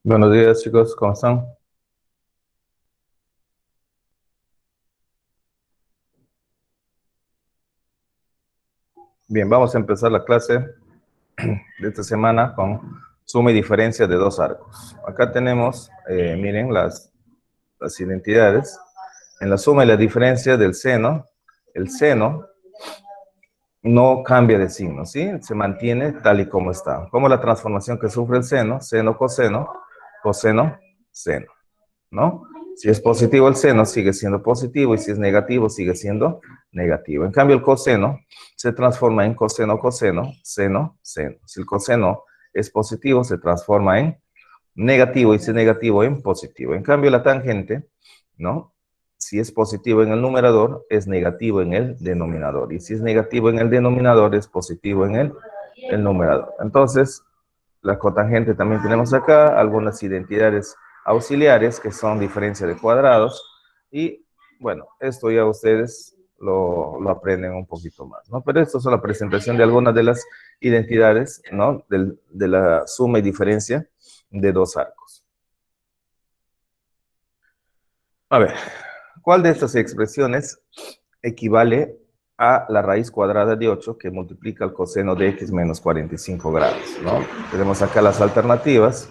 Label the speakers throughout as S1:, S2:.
S1: Buenos días, chicos, ¿cómo están? Bien, vamos a empezar la clase de esta semana con suma y diferencia de dos arcos. Acá tenemos, miren, las identidades. En la suma y la diferencia del seno, el seno no cambia de signo, ¿sí? Se mantiene tal y como está. Como la transformación que sufre el seno, seno, coseno, coseno, seno, ¿no? Si es positivo el seno, sigue siendo positivo, y si es negativo, sigue siendo negativo. En cambio, el coseno se transforma en coseno, coseno, seno, seno. Si el coseno es positivo, se transforma en negativo, y si es negativo, en positivo. En cambio, la tangente, ¿no? Si es positivo en el numerador, es negativo en el denominador. Y si es negativo en el denominador, es positivo en el numerador. Entonces, la cotangente también tenemos acá, algunas identidades auxiliares que son diferencia de cuadrados. Y bueno, esto ya ustedes lo aprenden un poquito más, ¿no? Pero esto es la presentación de algunas de las identidades, ¿no? De la suma y diferencia de dos arcos. A ver, ¿cuál de estas expresiones equivale a la raíz cuadrada de 8 que multiplica el coseno de x menos 45 grados, ¿no? Tenemos acá las alternativas.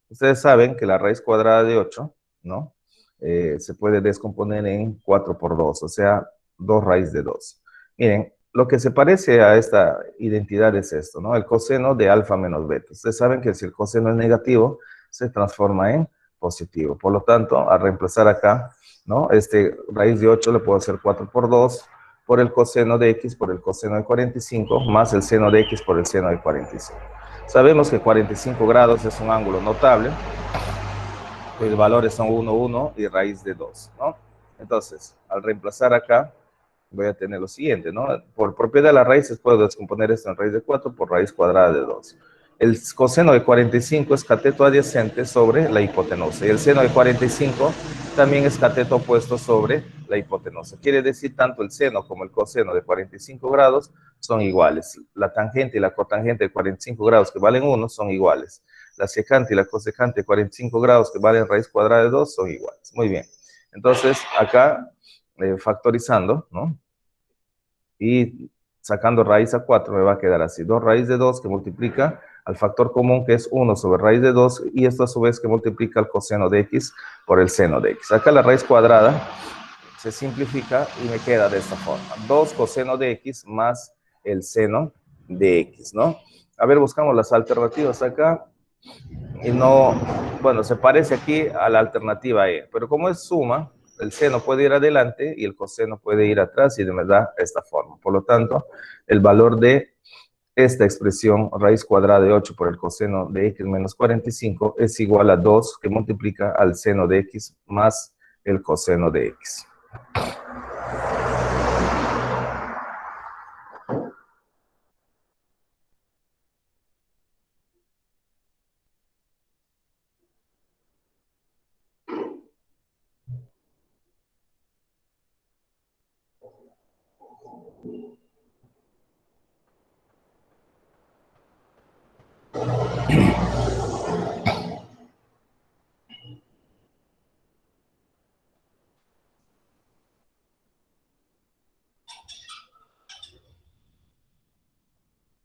S1: Ustedes saben que la raíz cuadrada de 8, ¿no? Se puede descomponer en 4 por 2, o sea, 2 raíz de 2. Miren, lo que se parece a esta identidad es esto, ¿no? El coseno de alfa menos beta. Ustedes saben que si el coseno es negativo, se transforma en positivo. Por lo tanto, al reemplazar acá, ¿no? Este raíz de 8 le puedo hacer 4 por 2 por el coseno de x por el coseno de 45, más el seno de x por el seno de 45. Sabemos que 45 grados es un ángulo notable. Los valores son 1, 1 y raíz de 2, ¿no? Entonces, al reemplazar acá, voy a tener lo siguiente, ¿no? Por propiedad de las raíces, puedo descomponer esto en raíz de 4 por raíz cuadrada de 2. El coseno de 45 es cateto adyacente sobre la hipotenusa. Y el seno de 45 también es cateto opuesto sobre la hipotenusa. Quiere decir, tanto el seno como el coseno de 45 grados son iguales. La tangente y la cotangente de 45 grados, que valen 1, son iguales. La secante y la cosecante de 45 grados, que valen raíz cuadrada de 2, son iguales. Muy bien. Entonces, acá, factorizando, ¿no? Y sacando raíz a 4 me va a quedar así. 2 raíz de 2 que multiplica al factor común, que es 1 sobre raíz de 2, y esto a su vez que multiplica el coseno de x por el seno de x. Acá la raíz cuadrada se simplifica y me queda de esta forma. 2 coseno de x más el seno de x, ¿no? A ver, buscamos las alternativas acá. Y no, bueno, se parece aquí a la alternativa E, pero como es suma, el seno puede ir adelante y el coseno puede ir atrás y me da esta forma. Por lo tanto, el valor de esta expresión, raíz cuadrada de 8 por el coseno de x menos 45, es igual a 2 que multiplica al seno de x más el coseno de x.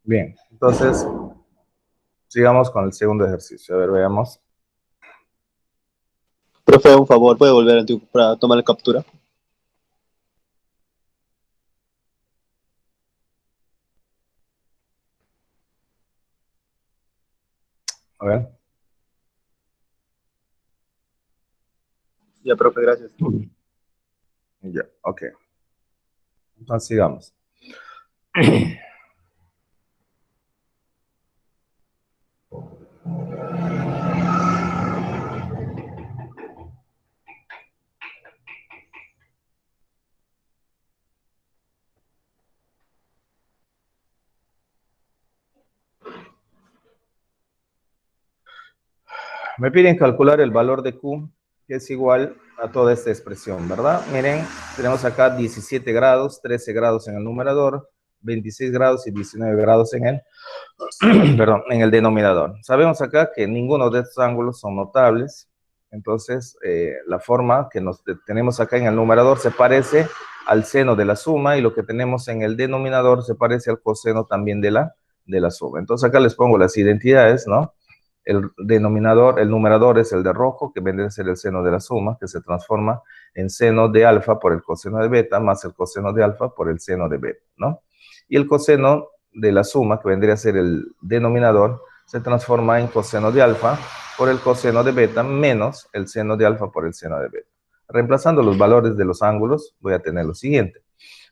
S1: Bien, entonces, sigamos con el segundo ejercicio. A ver, veamos.
S2: Profe, un favor, ¿puede volver para tomar la captura?
S1: A ver.
S2: Ya, profe, gracias.
S1: Ya, ok. Entonces, sigamos. Me piden calcular el valor de Q, que es igual a toda esta expresión, ¿verdad? Miren, tenemos acá 17 grados, 13 grados en el numerador, 26 grados y 19 grados en el, perdón, en el denominador. Sabemos acá que ninguno de estos ángulos son notables, entonces la forma que tenemos acá en el numerador se parece al seno de la suma y lo que tenemos en el denominador se parece al coseno también de la suma. Entonces acá les pongo las identidades, ¿no? El denominador, el numerador es el de rojo, que vendría a ser el seno de la suma, que se transforma en seno de alfa por el coseno de beta, más el coseno de alfa por el seno de beta, ¿no? Y el coseno de la suma, que vendría a ser el denominador, se transforma en coseno de alfa por el coseno de beta, menos el seno de alfa por el seno de beta. Reemplazando los valores de los ángulos, voy a tener lo siguiente.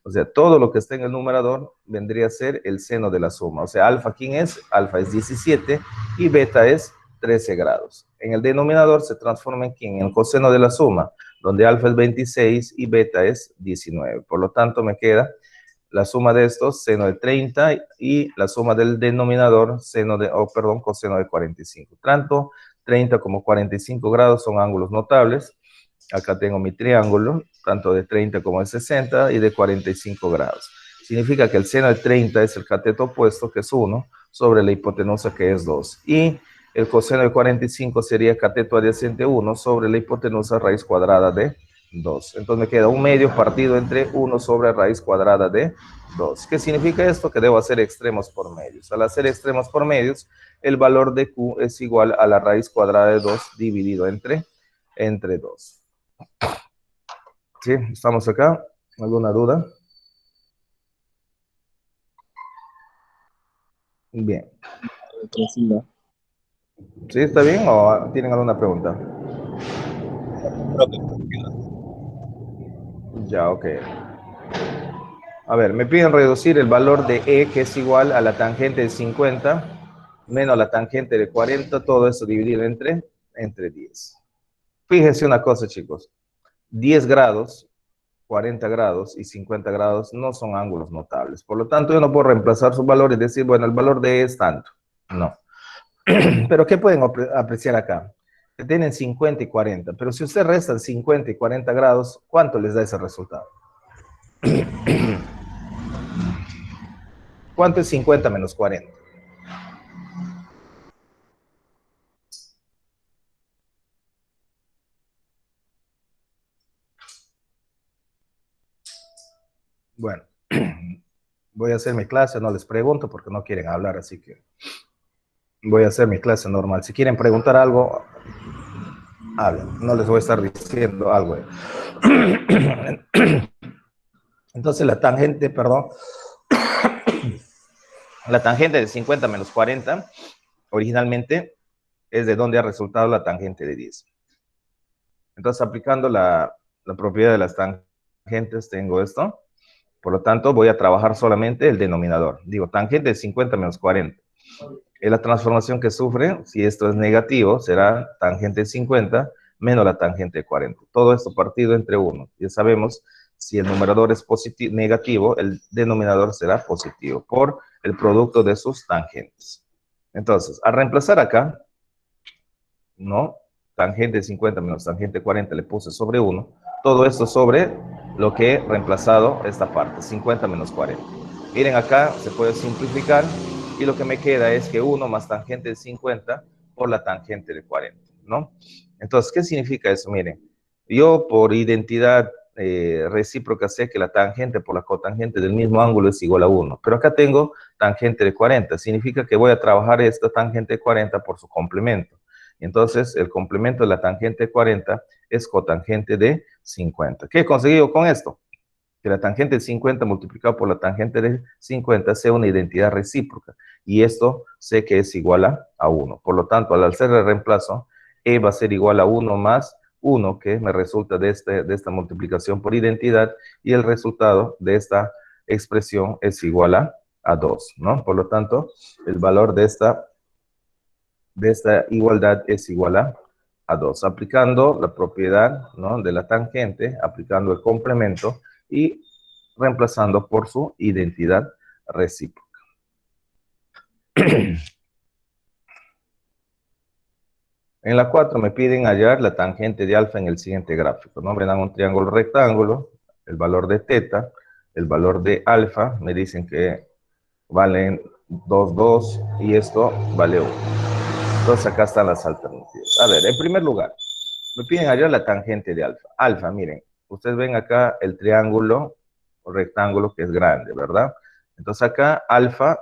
S1: O sea, todo lo que está en el numerador vendría a ser el seno de la suma. O sea, alfa, ¿quién es? Alfa es 17 y beta es 13 grados. En el denominador se transforma en ¿quién? En el coseno de la suma, donde alfa es 26 y beta es 19. Por lo tanto, me queda la suma de estos, seno de 30, y la suma del denominador, coseno de 45. Tanto 30 como 45 grados son ángulos notables. Acá tengo mi triángulo, tanto de 30 como de 60 y de 45 grados. Significa que el seno de 30 es el cateto opuesto, que es 1, sobre la hipotenusa, que es 2. Y el coseno de 45 sería cateto adyacente 1 sobre la hipotenusa raíz cuadrada de 2. Entonces me queda un medio partido entre 1 sobre raíz cuadrada de 2. ¿Qué significa esto? Que debo hacer extremos por medios. Al hacer extremos por medios, el valor de Q es igual a la raíz cuadrada de 2 dividido entre 2. ¿Sí? ¿Estamos acá? ¿Alguna duda? Bien. ¿Sí? ¿Está bien o tienen alguna pregunta? Ya, ok. A ver, me piden reducir el valor de E, que es igual a la tangente de 50 menos la tangente de 40, todo eso dividido entre 10. Fíjense una cosa, chicos. 10 grados, 40 grados y 50 grados no son ángulos notables. Por lo tanto, yo no puedo reemplazar su valor y decir, bueno, el valor de E es tanto. No. Pero ¿qué pueden apreciar acá? Que tienen 50 y 40. Pero si usted restan 50 y 40 grados, ¿cuánto les da ese resultado? ¿Cuánto es 50 menos 40? Bueno, voy a hacer mi clase, no les pregunto porque no quieren hablar, así que voy a hacer mi clase normal. Si quieren preguntar algo, hablen. No les voy a estar diciendo algo. Entonces la tangente, perdón, la tangente de 50 menos 40, originalmente es de donde ha resultado la tangente de 10. Entonces, aplicando la propiedad de las tangentes, tengo esto. Por lo tanto, voy a trabajar solamente el denominador. Digo, tangente de 50 menos 40. Es la transformación que sufre, si esto es negativo, será tangente de 50 menos la tangente de 40. Todo esto partido entre 1. Ya sabemos, si el numerador es negativo, el denominador será positivo por el producto de sus tangentes. Entonces, al reemplazar acá, ¿no? Tangente de 50 menos tangente de 40 le puse sobre 1. Todo esto sobre lo que he reemplazado esta parte, 50 menos 40. Miren acá, se puede simplificar y lo que me queda es que 1 más tangente de 50 por la tangente de 40, ¿no? Entonces, ¿qué significa eso? Miren, yo por identidad recíproca sé que la tangente por la cotangente del mismo ángulo es igual a 1, pero acá tengo tangente de 40, significa que voy a trabajar esta tangente de 40 por su complemento. Entonces, el complemento de la tangente de 40 es cotangente de 50. ¿Qué he conseguido con esto? Que la tangente de 50 multiplicado por la tangente de 50 sea una identidad recíproca. Y esto sé que es igual a 1. Por lo tanto, al hacer el reemplazo, E va a ser igual a 1 más 1, que me resulta de esta multiplicación por identidad, y el resultado de esta expresión es igual a 2, ¿no? Por lo tanto, el valor de esta igualdad es igual a 2, aplicando la propiedad, ¿no?, de la tangente, aplicando el complemento y reemplazando por su identidad recíproca. En la 4 me piden hallar la tangente de alfa en el siguiente gráfico, ¿no? Me dan un triángulo rectángulo, el valor de teta, el valor de alfa, me dicen que valen 2, 2 y esto vale 1. Entonces acá están las alternativas. A ver, en primer lugar, me piden hallar la tangente de alfa. Alfa, miren, ustedes ven acá el triángulo o rectángulo que es grande, ¿verdad? Entonces acá alfa,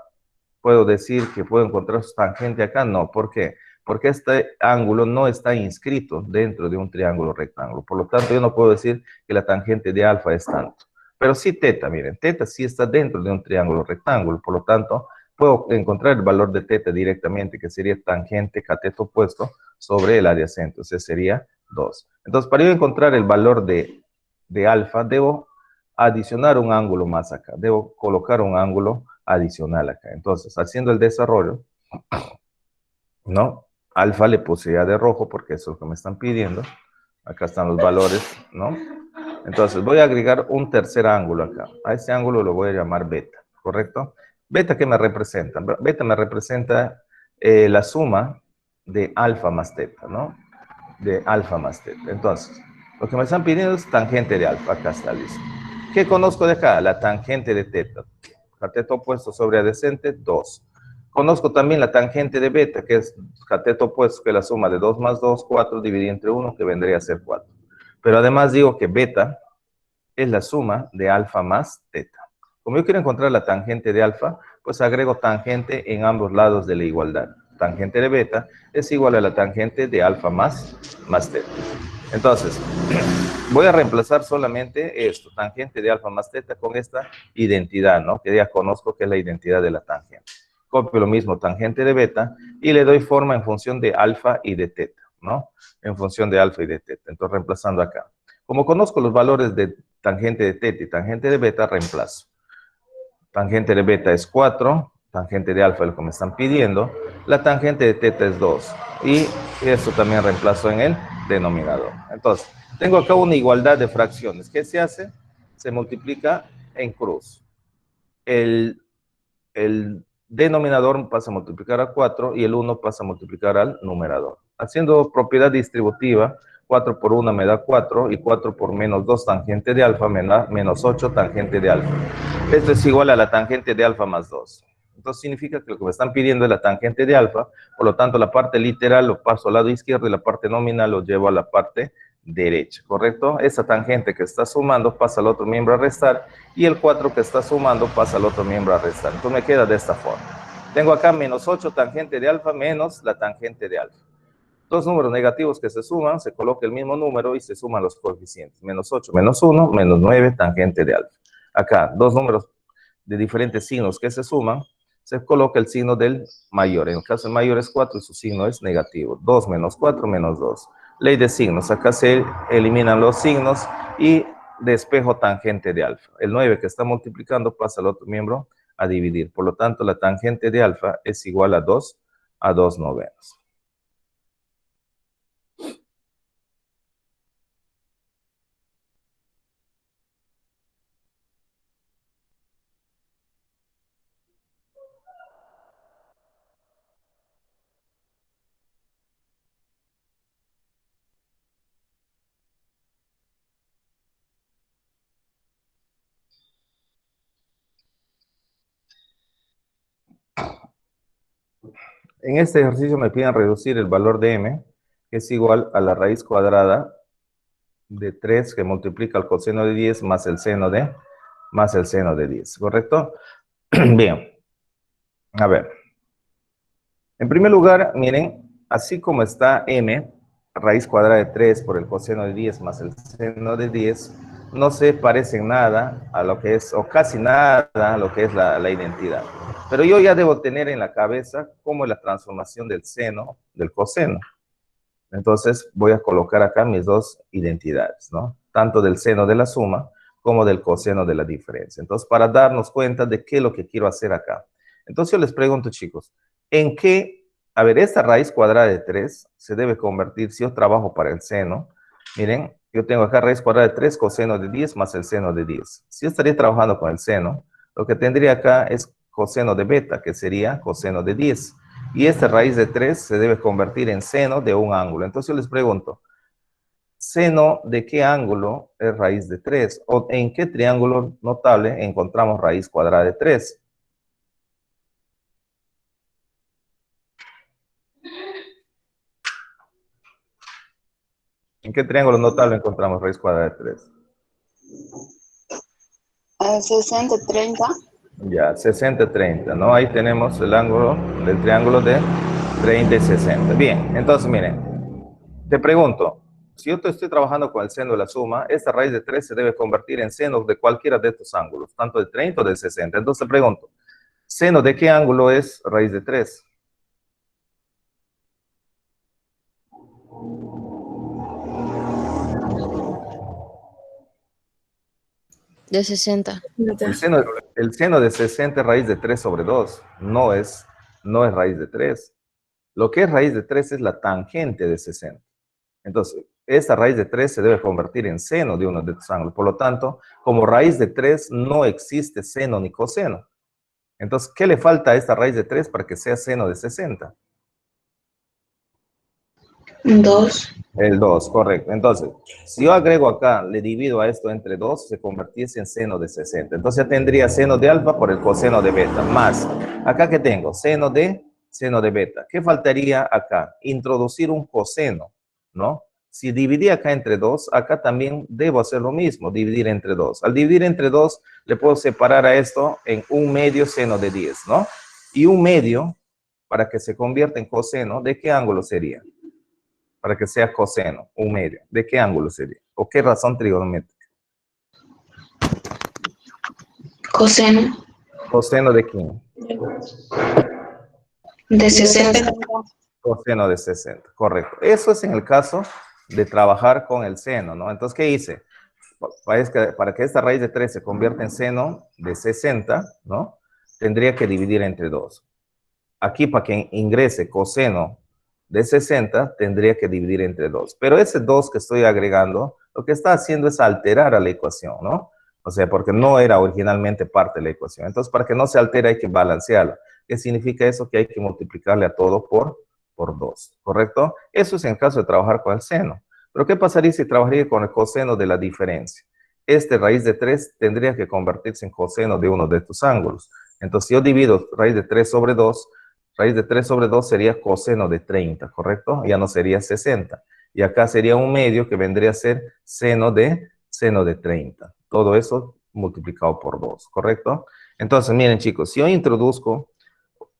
S1: ¿puedo decir que puedo encontrar su tangente acá? No, ¿por qué? Porque este ángulo no está inscrito dentro de un triángulo rectángulo. Por lo tanto, yo no puedo decir que la tangente de alfa es tanto. Pero sí teta, miren, teta sí está dentro de un triángulo rectángulo. Por lo tanto, puedo encontrar el valor de teta directamente, que sería tangente cateto opuesto sobre el adyacente. O sea, sería 2. Entonces, para yo encontrar el valor de alfa, debo adicionar un ángulo más acá. Debo colocar un ángulo adicional acá. Entonces, haciendo el desarrollo, ¿no? Alfa le puse ya de rojo porque eso es lo que me están pidiendo. Acá están los valores, ¿no? Entonces, voy a agregar un tercer ángulo acá. A este ángulo lo voy a llamar beta, ¿correcto? Beta, ¿qué me representa? Beta me representa la suma de alfa más teta, ¿no? De alfa más teta. Entonces, lo que me están pidiendo es tangente de alfa. Acá está, listo. ¿Qué conozco de acá? La tangente de teta. Cateto opuesto sobre adyacente, 2. Conozco también la tangente de beta, que es cateto opuesto, que es la suma de 2 más 2, 4, dividido entre 1, que vendría a ser 4. Pero además digo que beta es la suma de alfa más teta. Como yo quiero encontrar la tangente de alfa, pues agrego tangente en ambos lados de la igualdad. Tangente de beta es igual a la tangente de alfa más teta. Entonces, voy a reemplazar solamente esto, tangente de alfa más teta, con esta identidad, ¿no? Que ya conozco que es la identidad de la tangente. Copio lo mismo, tangente de beta, y le doy forma en función de alfa y de teta, ¿no? En función de alfa y de teta. Entonces, reemplazando acá. Como conozco los valores de tangente de teta y tangente de beta, reemplazo. Tangente de beta es 4, tangente de alfa es lo que me están pidiendo, la tangente de teta es 2, y esto también reemplazo en el denominador. Entonces, tengo acá una igualdad de fracciones. ¿Qué se hace? Se multiplica en cruz. El denominador pasa a multiplicar a 4 y el 1 pasa a multiplicar al numerador. Haciendo propiedad distributiva, 4 por 1 me da 4 y 4 por menos 2 tangente de alfa me da menos 8 tangente de alfa. Esto es igual a la tangente de alfa más 2. Entonces significa que lo que me están pidiendo es la tangente de alfa, por lo tanto la parte literal lo paso al lado izquierdo y la parte nominal lo llevo a la parte derecha, ¿correcto? Esa tangente que está sumando pasa al otro miembro a restar y el 4 que está sumando pasa al otro miembro a restar. Entonces me queda de esta forma. Tengo acá menos 8 tangente de alfa menos la tangente de alfa. Dos números negativos que se suman, se coloca el mismo número y se suman los coeficientes. Menos 8 menos 1 menos 9 tangente de alfa. Acá, dos números de diferentes signos que se suman, se coloca el signo del mayor. En el caso del mayor es 4 y su signo es negativo. 2 menos 4 menos 2. Ley de signos. Acá se eliminan los signos y despejo tangente de alfa. El 9 que está multiplicando pasa al otro miembro a dividir. Por lo tanto, la tangente de alfa es igual a 2 novenos. En este ejercicio me piden reducir el valor de m, que es igual a la raíz cuadrada de 3 que multiplica el coseno de 10 más el seno de 10, ¿correcto? Bien, a ver. En primer lugar, miren, así como está m, raíz cuadrada de 3 por el coseno de 10 más el seno de 10, no se parece en nada a lo que es, o casi nada a lo que es la identidad. Pero yo ya debo tener en la cabeza cómo es la transformación del seno del coseno. Entonces voy a colocar acá mis dos identidades, ¿no? Tanto del seno de la suma como del coseno de la diferencia. Entonces, para darnos cuenta de qué es lo que quiero hacer acá. Entonces yo les pregunto, chicos, ¿en qué? A ver, esta raíz cuadrada de 3 se debe convertir, si yo trabajo para el seno, miren, yo tengo acá raíz cuadrada de 3 coseno de 10 más el seno de 10. Si yo estaría trabajando con el seno, lo que tendría acá es coseno de beta, que sería coseno de 10. Y esta raíz de 3 se debe convertir en seno de un ángulo. Entonces yo les pregunto, ¿seno de qué ángulo es raíz de 3? ¿O en qué triángulo notable encontramos raíz cuadrada de 3? ¿En qué triángulo notable encontramos raíz cuadrada de 3?
S3: 60, 30.
S1: Ya, 60, 30, ¿no? Ahí tenemos el ángulo del triángulo de 30 y 60. Bien, entonces miren, te pregunto, si yo te estoy trabajando con el seno de la suma, esta raíz de 3 se debe convertir en seno de cualquiera de estos ángulos, tanto de 30 o de 60. Entonces te pregunto, ¿seno de qué ángulo es raíz de 3?
S4: De 60.
S1: El seno de 60 es raíz de 3 sobre 2, no es raíz de 3. Lo que es raíz de 3 es la tangente de 60. Entonces, esta raíz de 3 se debe convertir en seno de uno de estos ángulos. Por lo tanto, como raíz de 3 no existe seno ni coseno. Entonces, ¿qué le falta a esta raíz de 3 para que sea seno de 60?
S3: 2.
S1: El 2, correcto. Entonces, si yo agrego acá, le divido a esto entre 2, se convirtiese en seno de 60. Entonces ya tendría seno de alfa por el coseno de beta, más, acá que tengo, seno de beta. ¿Qué faltaría acá? Introducir un coseno, ¿no? Si dividí acá entre 2, acá también debo hacer lo mismo, dividir entre 2. Al dividir entre 2, le puedo separar a esto en 1/2 seno de 10, ¿no? Y 1/2, para que se convierta en coseno, ¿de qué ángulo sería? Para que sea coseno, 1/2. ¿De qué ángulo sería? ¿O qué razón trigonométrica?
S3: Coseno.
S1: ¿Coseno de quién?
S3: De 60.
S1: Coseno de 60, correcto. Eso es en el caso de trabajar con el seno, ¿no? Entonces, ¿qué hice? Para que esta raíz de 3 se convierta en seno de 60, ¿no? Tendría que dividir entre 2. Aquí, para que ingrese coseno de 60, tendría que dividir entre 2. Pero ese 2 que estoy agregando, lo que está haciendo es alterar a la ecuación, ¿no? O sea, porque no era originalmente parte de la ecuación. Entonces, para que no se altere, hay que balancearla. ¿Qué significa eso? Que hay que multiplicarle a todo por 2, ¿correcto? Eso es en caso de trabajar con el seno. Pero ¿qué pasaría si trabajaría con el coseno de la diferencia? Este raíz de 3 tendría que convertirse en coseno de uno de estos ángulos. Entonces, si yo divido raíz de 3 sobre 2, raíz de 3 sobre 2 sería coseno de 30, ¿correcto? Ya no sería 60. Y acá sería 1/2 que vendría a ser seno de 30. Todo eso multiplicado por 2, ¿correcto? Entonces, miren chicos, si yo introduzco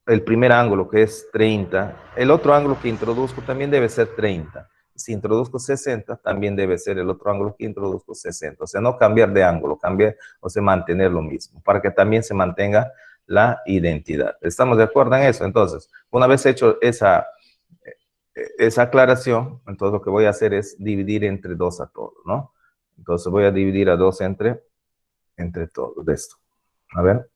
S1: el primer ángulo que es 30, el otro ángulo que introduzco también debe ser 30. Si introduzco 60, también debe ser el otro ángulo que introduzco 60. O sea, no cambiar de ángulo, cambiar, o sea, mantener lo mismo, para que también se mantenga la identidad. ¿Estamos de acuerdo en eso? Entonces, una vez hecho esa aclaración, entonces lo que voy a hacer es dividir entre 2 a todo, ¿no? Entonces voy a dividir a 2 entre todo de esto. A ver.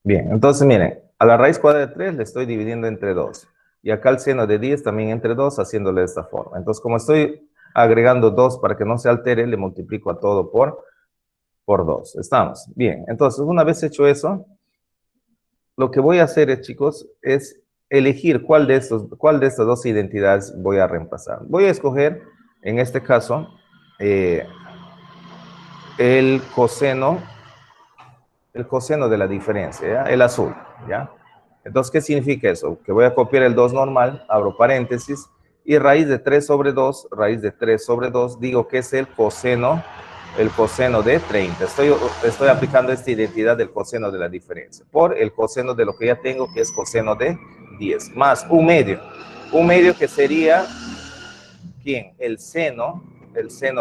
S1: Bien, entonces miren, a la raíz cuadrada de 3 le estoy dividiendo entre 2. Y acá el seno de 10 también entre 2, haciéndole de esta forma. Entonces, como estoy agregando 2 para que no se altere, le multiplico a todo por 2. ¿Estamos? Bien, entonces una vez hecho eso, lo que voy a hacer, chicos, es elegir cuál de estas dos identidades voy a reemplazar. Voy a escoger, en este caso, el coseno de la diferencia, ¿ya? El azul, ¿ya? Entonces, ¿qué significa eso? Que voy a copiar el 2 normal, abro paréntesis, y raíz de 3 sobre 2, digo que es el coseno de 30. Estoy aplicando esta identidad del coseno de la diferencia, por el coseno de lo que ya tengo, que es coseno de 10, más 1/2. 1/2 que sería, ¿quién? El seno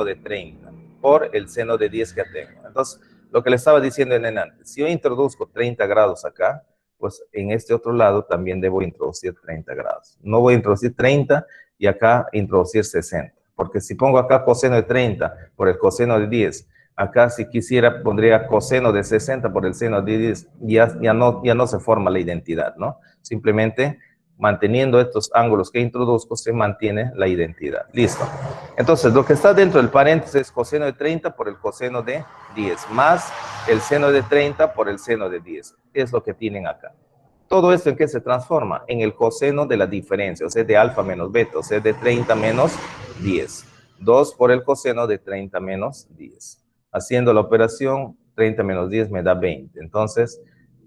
S1: de 30, por el seno de 10 que tengo. Entonces, lo que le estaba diciendo en antes, si yo introduzco 30 grados acá, pues en este otro lado también debo introducir 30 grados. No voy a introducir 30 y acá introducir 60, porque si pongo acá coseno de 30 por el coseno de 10, acá si quisiera pondría coseno de 60 por el seno de 10, ya no se forma la identidad, ¿no? Simplemente manteniendo estos ángulos que introduzco, se mantiene la identidad. Listo. Entonces, lo que está dentro del paréntesis es coseno de 30 por el coseno de 10, más el seno de 30 por el seno de 10. Es lo que tienen acá. ¿Todo esto en qué se transforma? En el coseno de la diferencia, o sea, de alfa menos beta, o sea, de 30 menos 10. 2 por el coseno de 30 menos 10. Haciendo la operación, 30 menos 10 me da 20. Entonces,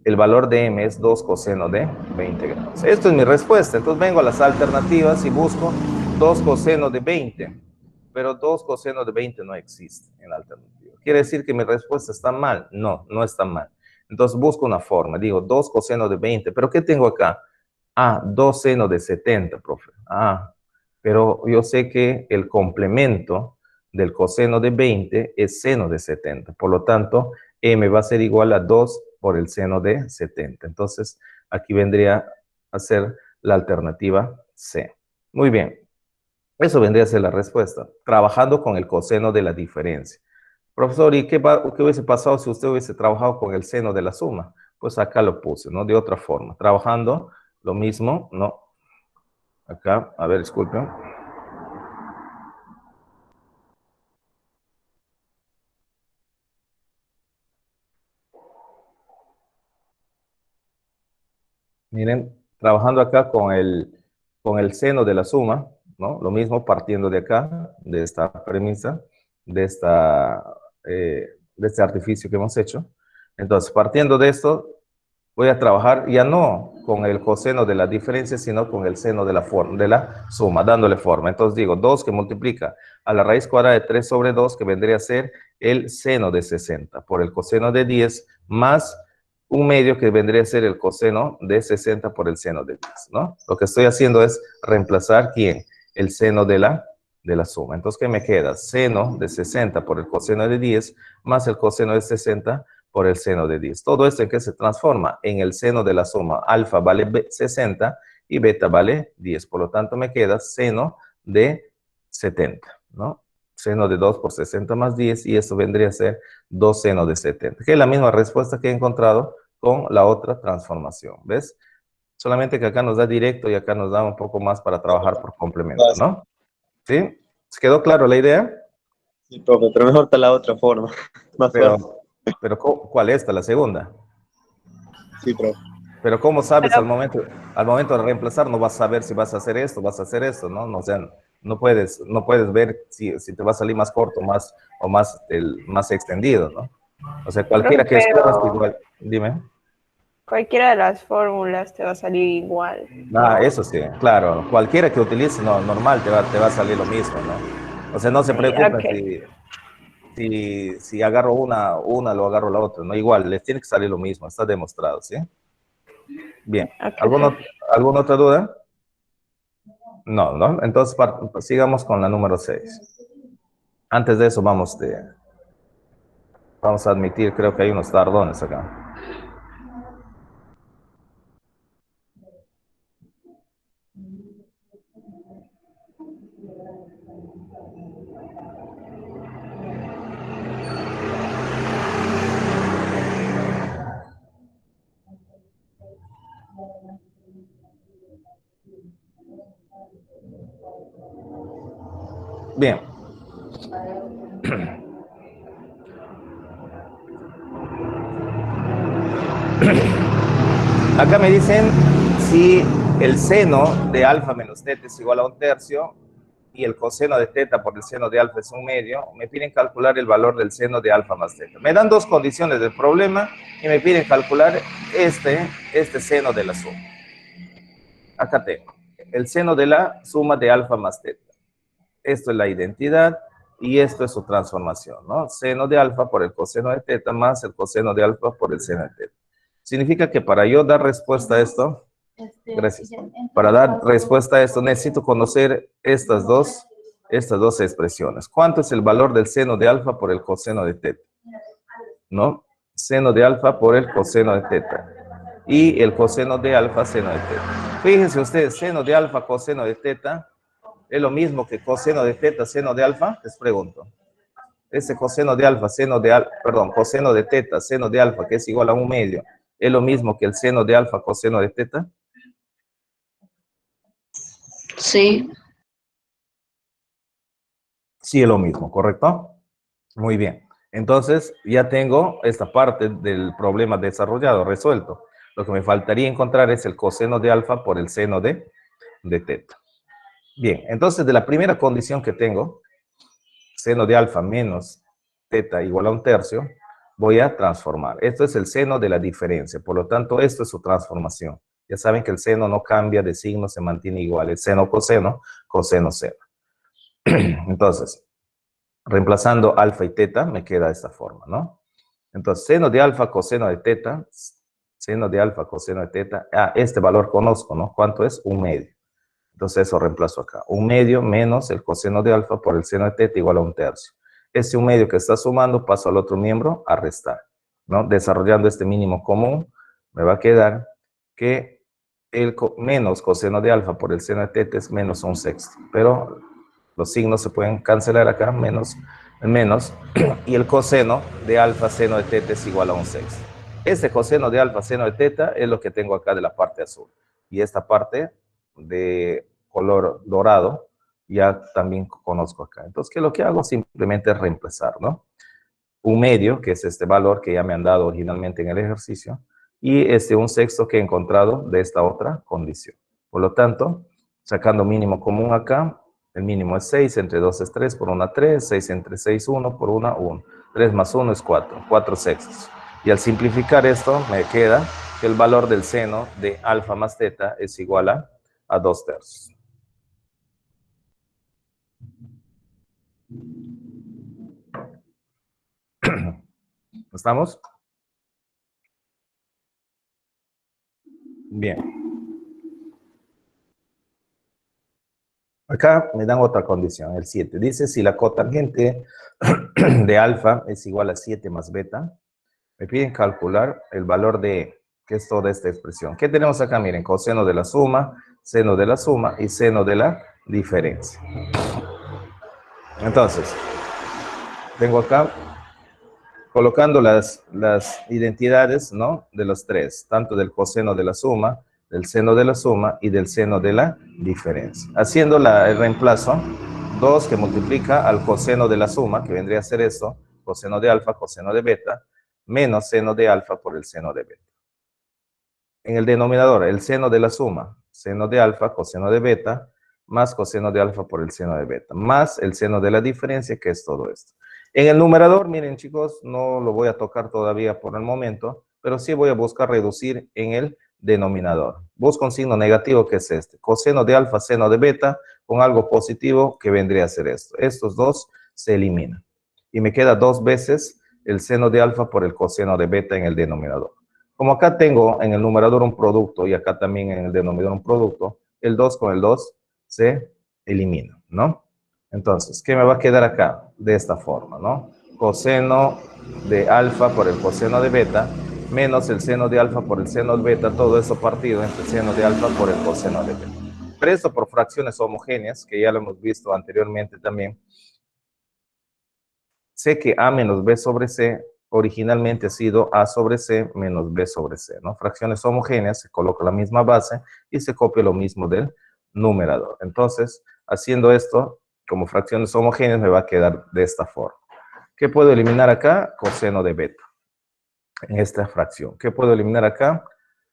S1: el valor de m es 2 coseno de 20 grados. Esto es mi respuesta. Entonces vengo a las alternativas y busco 2 coseno de 20. Pero 2 coseno de 20 no existe en la alternativa. ¿Quiere decir que mi respuesta está mal? No, no está mal. Entonces busco una forma. Digo 2 coseno de 20. ¿Pero qué tengo acá? Ah, 2 seno de 70, profe. Ah, pero yo sé que el complemento del coseno de 20 es seno de 70. Por lo tanto, m va a ser igual a 2 por el seno de 70. Entonces, aquí vendría a ser la alternativa C. Muy bien. Eso vendría a ser la respuesta. Trabajando con el coseno de la diferencia. Profesor, ¿y qué hubiese pasado si usted hubiese trabajado con el seno de la suma? Pues acá lo puse, ¿no? De otra forma. Trabajando lo mismo, ¿no? Acá, a ver, disculpen. Miren, trabajando acá con el seno de la suma, ¿no? Lo mismo partiendo de acá, de esta premisa, de este artificio que hemos hecho. Entonces, partiendo de esto, voy a trabajar ya no con el coseno de la diferencia, sino con el seno de la suma, dándole forma. Entonces digo, 2 que multiplica a la raíz cuadrada de 3 sobre 2, que vendría a ser el seno de 60, por el coseno de 10, más un medio que vendría a ser el coseno de 60 por el seno de 10, ¿no? Lo que estoy haciendo es reemplazar, ¿quién? El seno de la suma. Entonces, ¿qué me queda? Seno de 60 por el coseno de 10, más el coseno de 60 por el seno de 10. ¿Todo esto en qué se transforma? En el seno de la suma. Alfa vale 60 y beta vale 10. Por lo tanto, me queda seno de 70, ¿no? Seno de 2 por 60 más 10, y esto vendría a ser 2 seno de 70, que es la misma respuesta que he encontrado con la otra transformación, ¿ves? Solamente que acá nos da directo y acá nos da un poco más para trabajar por complemento, ¿no? ¿Sí? ¿Se quedó claro la idea?
S2: Sí, profe, pero mejor está la otra forma. Más fácil.
S1: Pero ¿cuál es esta? La segunda.
S2: Sí, profe.
S1: Pero ¿cómo sabes al momento de reemplazar? No vas a saber si vas a hacer esto, vas a hacer esto, ¿no? O sea, no puedes ver si te va a salir más corto o más extendido, ¿no? O sea, cualquiera que escojas, igual, dime.
S5: Cualquiera de las fórmulas te va a salir igual.
S1: Ah, eso sí, claro. Cualquiera que utilices, no, normal, te va a salir lo mismo, ¿no? O sea, no se preocupen
S5: Okay.
S1: si agarro una, lo agarro la otra, ¿no? Igual, les tiene que salir lo mismo, está demostrado, ¿sí? Bien.
S5: Okay.
S1: ¿Alguna otra duda? No, ¿no? Entonces, sigamos con la número 6. Antes de eso, vamos a admitir, creo que hay unos tardones acá. Bien. Acá me dicen si el seno de alfa menos teta es igual a 1/3 y el coseno de teta por el seno de alfa es 1/2, me piden calcular el valor del seno de alfa más teta. Me dan dos condiciones del problema y me piden calcular este seno de la suma. Acá tengo el seno de la suma de alfa más teta. Esto es la identidad y esto es su transformación, ¿no? Seno de alfa por el coseno de teta más el coseno de alfa por el seno de teta. Significa que para yo dar respuesta a esto, gracias, para dar respuesta a esto necesito conocer estas dos expresiones. ¿Cuánto es el valor del seno de alfa por el coseno de teta? ¿No? Seno de alfa por el coseno de teta. Y el coseno de alfa, seno de teta. Fíjense ustedes, seno de alfa, coseno de teta, ¿es lo mismo que coseno de teta, seno de alfa? Les pregunto. Ese coseno de alfa, coseno de teta, seno de alfa, que es igual a 1/2, ¿es lo mismo que el seno de alfa, coseno de teta?
S3: Sí.
S1: Sí, es lo mismo, ¿correcto? Muy bien. Entonces, ya tengo esta parte del problema desarrollado, resuelto. Lo que me faltaría encontrar es el coseno de alfa por el seno de teta. Bien, entonces de la primera condición que tengo, seno de alfa menos teta igual a 1/3, voy a transformar. Esto es el seno de la diferencia, por lo tanto, esto es su transformación. Ya saben que el seno no cambia de signo, se mantiene igual. El seno, coseno, seno. Entonces, reemplazando alfa y teta, me queda de esta forma, ¿no? Entonces, seno de alfa, coseno de teta, seno de alfa, coseno de teta. Este valor conozco, ¿no? ¿Cuánto es? 1/2. Entonces, eso reemplazo acá. 1/2 menos el coseno de alfa por el seno de teta igual a 1/3. Ese 1/2 que está sumando, paso al otro miembro a restar, ¿no? Desarrollando este mínimo común, me va a quedar que el menos coseno de alfa por el seno de teta es menos 1/6. Pero los signos se pueden cancelar acá, menos, y el coseno de alfa seno de teta es igual a 1/6. Este coseno de alfa seno de teta es lo que tengo acá de la parte azul. Y esta parte de color dorado ya también conozco acá. Entonces, ¿qué es lo que hago? Simplemente es reemplazar, ¿no? 1/2, que es este valor que ya me han dado originalmente en el ejercicio, y 1/6 que he encontrado de esta otra condición. Por lo tanto, sacando mínimo común acá, el mínimo es 6, entre 2 es 3, por 1 3, 6 entre 6, 1, por 1, 1. 3 más 1 es 4, 4/6. Y al simplificar esto, me queda que el valor del seno de alfa más teta es igual a 2/3. ¿Estamos? Bien. Acá me dan otra condición, el 7. Dice, si la cotangente de alfa es igual a 7 más beta, me piden calcular el valor de E, que es toda esta expresión. ¿Qué tenemos acá? Miren, coseno de la suma, seno de la suma y seno de la diferencia. Entonces, tengo acá colocando las identidades, ¿no? De los tres, tanto del coseno de la suma, del seno de la suma y del seno de la diferencia. Haciendo el reemplazo, 2 que multiplica al coseno de la suma, que vendría a ser esto, coseno de alfa, coseno de beta, menos seno de alfa por el seno de beta. En el denominador, el seno de la suma, seno de alfa, coseno de beta, más coseno de alfa por el seno de beta, más el seno de la diferencia, que es todo esto. En el numerador, miren chicos, no lo voy a tocar todavía por el momento, pero sí voy a buscar reducir en el denominador. Busco un signo negativo, que es este, coseno de alfa, seno de beta, con algo positivo, que vendría a ser esto. Estos dos se eliminan. Y me queda 2 veces el seno de alfa por el coseno de beta en el denominador. Como acá tengo en el numerador un producto y acá también en el denominador un producto, el 2 con el 2 se elimina, ¿no? Entonces, ¿qué me va a quedar acá? De esta forma, ¿no? Coseno de alfa por el coseno de beta, menos el seno de alfa por el seno de beta, todo eso partido entre el seno de alfa por el coseno de beta. Pero esto por fracciones homogéneas, que ya lo hemos visto anteriormente también. Sé que A menos B sobre C originalmente ha sido A sobre C menos B sobre C, ¿no? Fracciones homogéneas, se coloca la misma base y se copia lo mismo del numerador. Entonces, haciendo esto, como fracciones homogéneas, me va a quedar de esta forma. ¿Qué puedo eliminar acá? Coseno de beta, en esta fracción. ¿Qué puedo eliminar acá?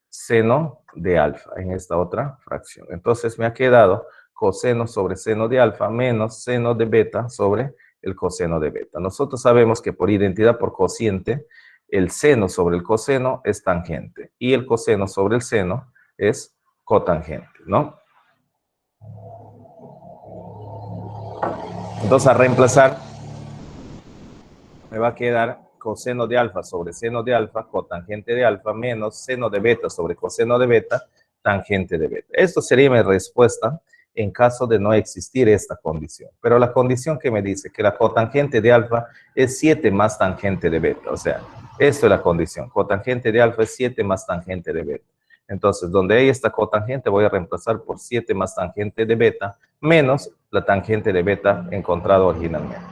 S1: Seno de alfa, en esta otra fracción. Entonces, me ha quedado coseno sobre seno de alfa menos seno de beta sobre el coseno de beta. Nosotros sabemos que por identidad por cociente, el seno sobre el coseno es tangente y el coseno sobre el seno es cotangente, ¿no? Entonces, a reemplazar, me va a quedar coseno de alfa sobre seno de alfa, cotangente de alfa, menos seno de beta sobre coseno de beta, tangente de beta. Esto sería mi respuesta en caso de no existir esta condición. Pero la condición que me dice que la cotangente de alfa es 7 más tangente de beta. O sea, esto es la condición. Cotangente de alfa es 7 más tangente de beta. Entonces, donde hay esta cotangente, voy a reemplazar por 7 más tangente de beta, menos la tangente de beta encontrada originalmente.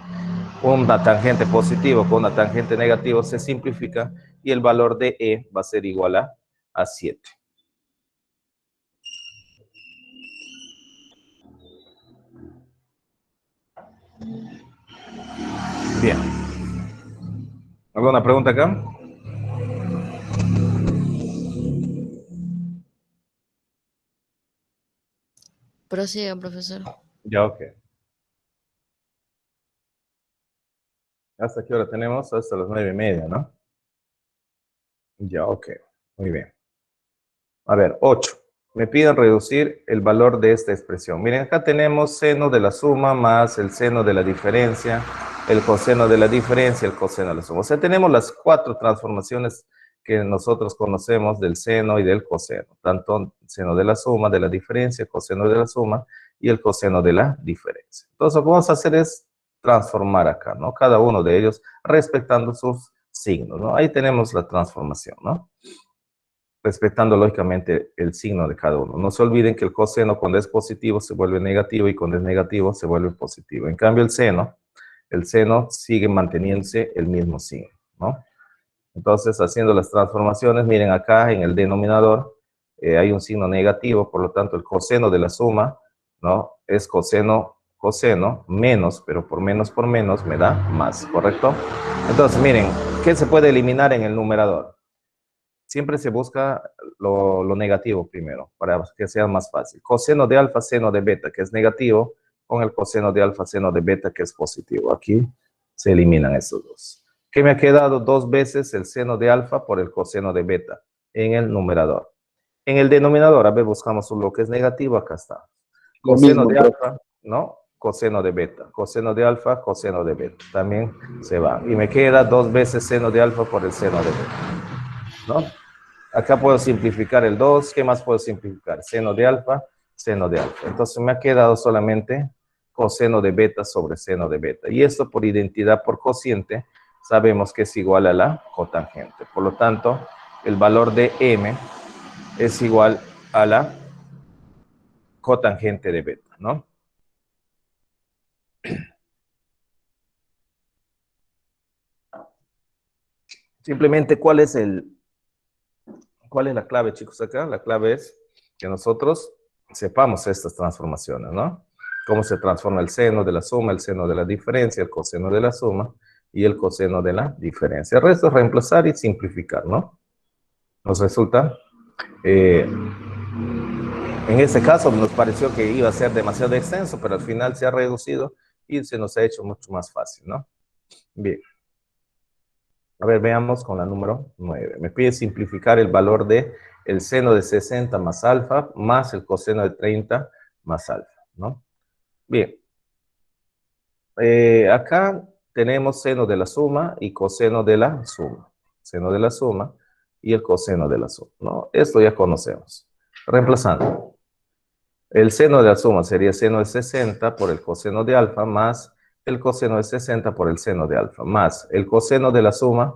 S1: Una tangente positiva con una tangente negativa se simplifica y el valor de E va a ser igual a 7. Bien. ¿Alguna pregunta acá?
S4: Prosiga, profesor.
S1: Ya, ok. ¿Hasta qué hora tenemos? Hasta las 9:30, ¿no? Ya, ok. Muy bien. A ver, 8. Me piden reducir el valor de esta expresión. Miren, acá tenemos seno de la suma más el seno de la diferencia, el coseno de la diferencia, el coseno de la suma. O sea, tenemos las 4 transformaciones que nosotros conocemos del seno y del coseno. Tanto seno de la suma, de la diferencia, coseno de la suma y el coseno de la diferencia. Entonces, lo que vamos a hacer es transformar acá, ¿no? Cada uno de ellos respetando sus signos, ¿no? Ahí tenemos la transformación, ¿no? Respetando lógicamente el signo de cada uno. No se olviden que el coseno cuando es positivo se vuelve negativo y cuando es negativo se vuelve positivo. En cambio el seno sigue manteniéndose el mismo signo, ¿no? Entonces, haciendo las transformaciones, miren acá en el denominador hay un signo negativo, por lo tanto el coseno de la suma, ¿no? Es coseno menos, pero por menos me da más, ¿correcto? Entonces, miren, ¿qué se puede eliminar en el numerador? Siempre se busca lo negativo primero, para que sea más fácil. Coseno de alfa, seno de beta, que es negativo, con el coseno de alfa, seno de beta, que es positivo. Aquí se eliminan estos dos. ¿Qué me ha quedado? 2 veces el seno de alfa por el coseno de beta en el numerador. En el denominador, a ver, buscamos lo que es negativo, acá está. Coseno de alfa, ¿no? Coseno de beta. Coseno de alfa, coseno de beta. También se va. Y me queda 2 veces seno de alfa por el seno de beta, ¿no? Acá puedo simplificar el 2. ¿Qué más puedo simplificar? Seno de alfa, seno de alfa. Entonces me ha quedado solamente coseno de beta sobre seno de beta. Y esto por identidad por cociente sabemos que es igual a la cotangente. Por lo tanto, el valor de m es igual a la cotangente de beta, ¿no? Simplemente, ¿cuál es la clave, chicos, acá? La clave es que nosotros sepamos estas transformaciones, ¿no? Cómo se transforma el seno de la suma, el seno de la diferencia, el coseno de la suma y el coseno de la diferencia. El resto es reemplazar y simplificar, ¿no? Nos resulta, en este caso nos pareció que iba a ser demasiado extenso, pero al final se ha reducido y se nos ha hecho mucho más fácil, ¿no? Bien. A ver, veamos con la número 9. Me pide simplificar el valor de el seno de 60 más alfa más el coseno de 30 más alfa, ¿no? Bien. Acá tenemos seno de la suma y coseno de la suma. Seno de la suma y el coseno de la suma, ¿no? Esto ya conocemos. Reemplazando. El seno de la suma sería seno de 60 por el coseno de alfa más el coseno de 60 por el seno de alfa más el coseno de la suma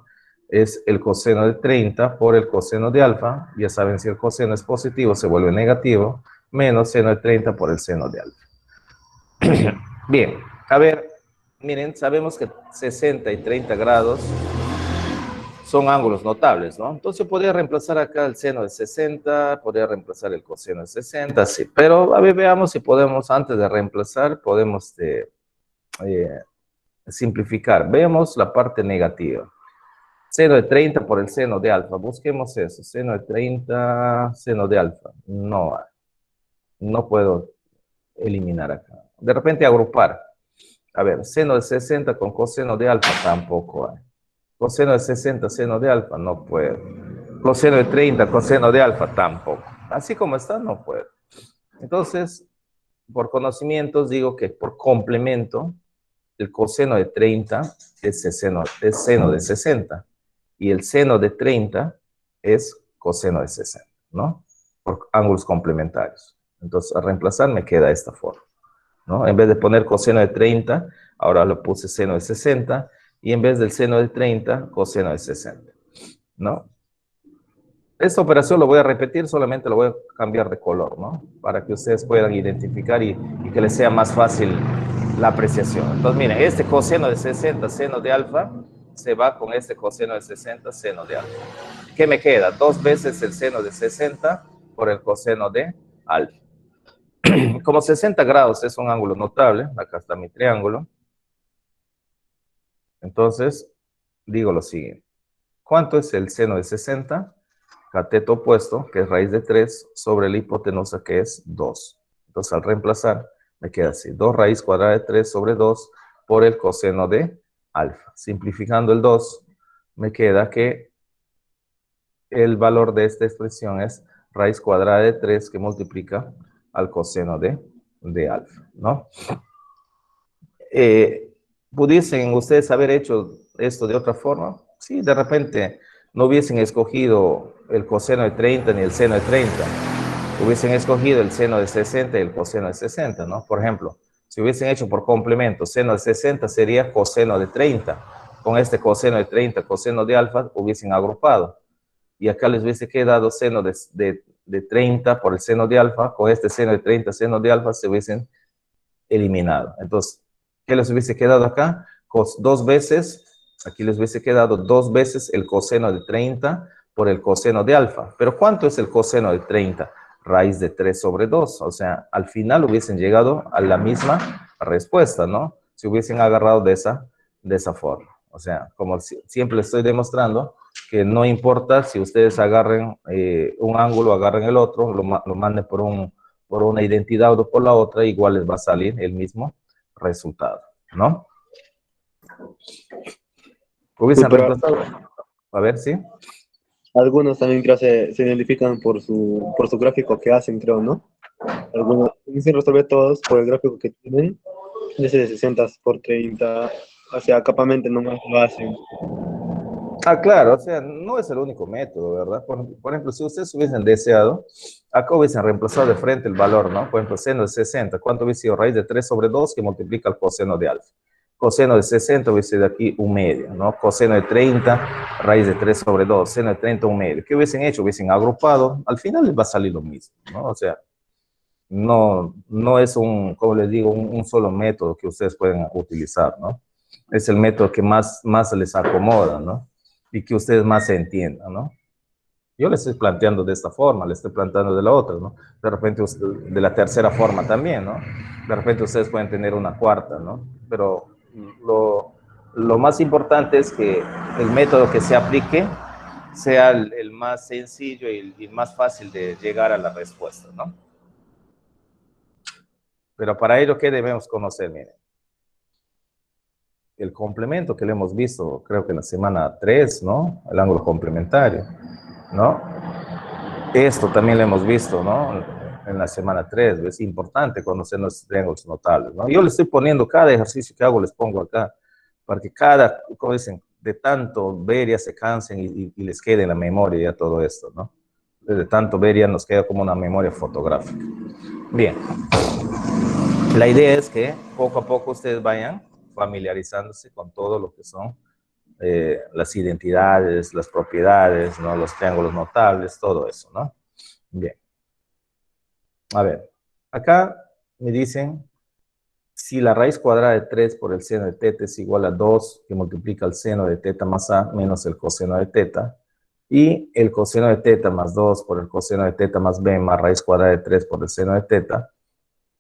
S1: es el coseno de 30 por el coseno de alfa. Ya saben, si el coseno es positivo se vuelve negativo, menos seno de 30 por el seno de alfa. Bien, a ver, miren, sabemos que 60 y 30 grados son ángulos notables, ¿no? Entonces podría reemplazar acá el seno de 60, podría reemplazar el coseno de 60, sí. Pero a ver, veamos si podemos, antes de reemplazar, podemos simplificar. Veamos la parte negativa. Seno de 30 por el seno de alfa. Busquemos eso. Seno de 30, seno de alfa. No puedo eliminar acá. De repente agrupar. A ver, seno de 60 con coseno de alfa tampoco hay. Coseno de 60, seno de alfa, no puedo. Coseno de 30, coseno de alfa, tampoco. Así como está, no puedo. Entonces, por conocimientos, digo que por complemento, el coseno de 30 es seno de 60. Y el seno de 30 es coseno de 60, ¿no? Por ángulos complementarios. Entonces, al reemplazar me queda esta forma, ¿no? En vez de poner coseno de 30, ahora lo puse seno de 60, y en vez del seno de 30, coseno de 60, ¿no? Esta operación lo voy a repetir, solamente lo voy a cambiar de color, ¿no? Para que ustedes puedan identificar y que les sea más fácil la apreciación. Entonces, miren, este coseno de 60, seno de alfa, se va con este coseno de 60, seno de alfa. ¿Qué me queda? 2 veces el seno de 60 por el coseno de alfa. Como 60 grados es un ángulo notable, acá está mi triángulo. Entonces, digo lo siguiente. ¿Cuánto es el seno de 60? Cateto opuesto, que es raíz de 3, sobre la hipotenusa, que es 2. Entonces, al reemplazar, me queda así. 2 raíz cuadrada de 3 sobre 2 por el coseno de alfa. Simplificando el 2, me queda que el valor de esta expresión es raíz cuadrada de 3 que multiplica al coseno de alfa, ¿no? ¿Pudiesen ustedes haber hecho esto de otra forma? Sí, de repente no hubiesen escogido el coseno de 30 ni el seno de 30. Hubiesen escogido el seno de 60 y el coseno de 60, ¿no? Por ejemplo, si hubiesen hecho por complemento, seno de 60 sería coseno de 30. Con este coseno de 30, coseno de alfa, hubiesen agrupado. Y acá les hubiese quedado seno de 30 por el seno de alfa. Con este seno de 30, seno de alfa, se hubiesen eliminado. Entonces, ¿qué les hubiese quedado acá? Dos veces, aquí les hubiese quedado 2 veces el coseno de 30 por el coseno de alfa. Pero ¿cuánto es el coseno de 30? Raíz de 3 sobre 2. O sea, al final hubiesen llegado a la misma respuesta, ¿no? Si hubiesen agarrado de esa forma. O sea, como siempre les estoy demostrando, que no importa si ustedes agarren un ángulo, agarren el otro, lo manden por una identidad o por la otra, igual les va a salir el mismo resultado, ¿no? Hubiesen reemplazado. A ver, ¿sí?
S2: Algunos también creo se identifican por su gráfico que hacen, creo, ¿no? Algunos dicen resolver todos por el gráfico que tienen, ese de 60 por 30, o sea, capamente nomás lo hacen.
S1: Ah, claro, o sea, no es el único método, ¿verdad? Por ejemplo, si ustedes hubiesen deseado, acá hubiesen reemplazado de frente el valor, ¿no? Por ejemplo, seno de 60, ¿cuánto hubiese sido? Raíz de 3 sobre 2 que multiplica el coseno de alfa. Coseno de 60 hubiese sido aquí 1/2, ¿no? Coseno de 30, raíz de 3 sobre 2, seno de 30, 1/2. ¿Qué hubiesen hecho? Hubiesen agrupado, al final les va a salir lo mismo, ¿no? O sea, no es como les digo, un solo método que ustedes pueden utilizar, ¿no? Es el método que más les acomoda, ¿no? Y que ustedes más se entiendan, ¿no? Yo les estoy planteando de esta forma, les estoy planteando de la otra, ¿no? De repente de la tercera forma también, ¿no? De repente ustedes pueden tener una cuarta, ¿no? Pero lo más importante es que el método que se aplique sea el más sencillo y el más fácil de llegar a la respuesta, ¿no? Pero para ello, ¿qué debemos conocer? Miren, el complemento que le hemos visto, creo que en la semana 3, ¿no? El ángulo complementario, ¿no? Esto también lo hemos visto, ¿no? En la semana 3, es importante conocer los triángulos notables, ¿no? Yo le estoy poniendo cada ejercicio que hago, les pongo acá, para que como dicen, de tanto ver ya se cansen y les quede en la memoria ya todo esto, ¿no? De tanto ver ya nos queda como una memoria fotográfica. Bien. La idea es que poco a poco ustedes vayan familiarizándose con todo lo que son las identidades, las propiedades, ¿no? Los triángulos notables, todo eso, ¿no? Bien. A ver, acá me dicen si la raíz cuadrada de 3 por el seno de teta es igual a 2, que multiplica el seno de teta más a menos el coseno de teta, y el coseno de teta más 2 por el coseno de teta más b más raíz cuadrada de 3 por el seno de teta.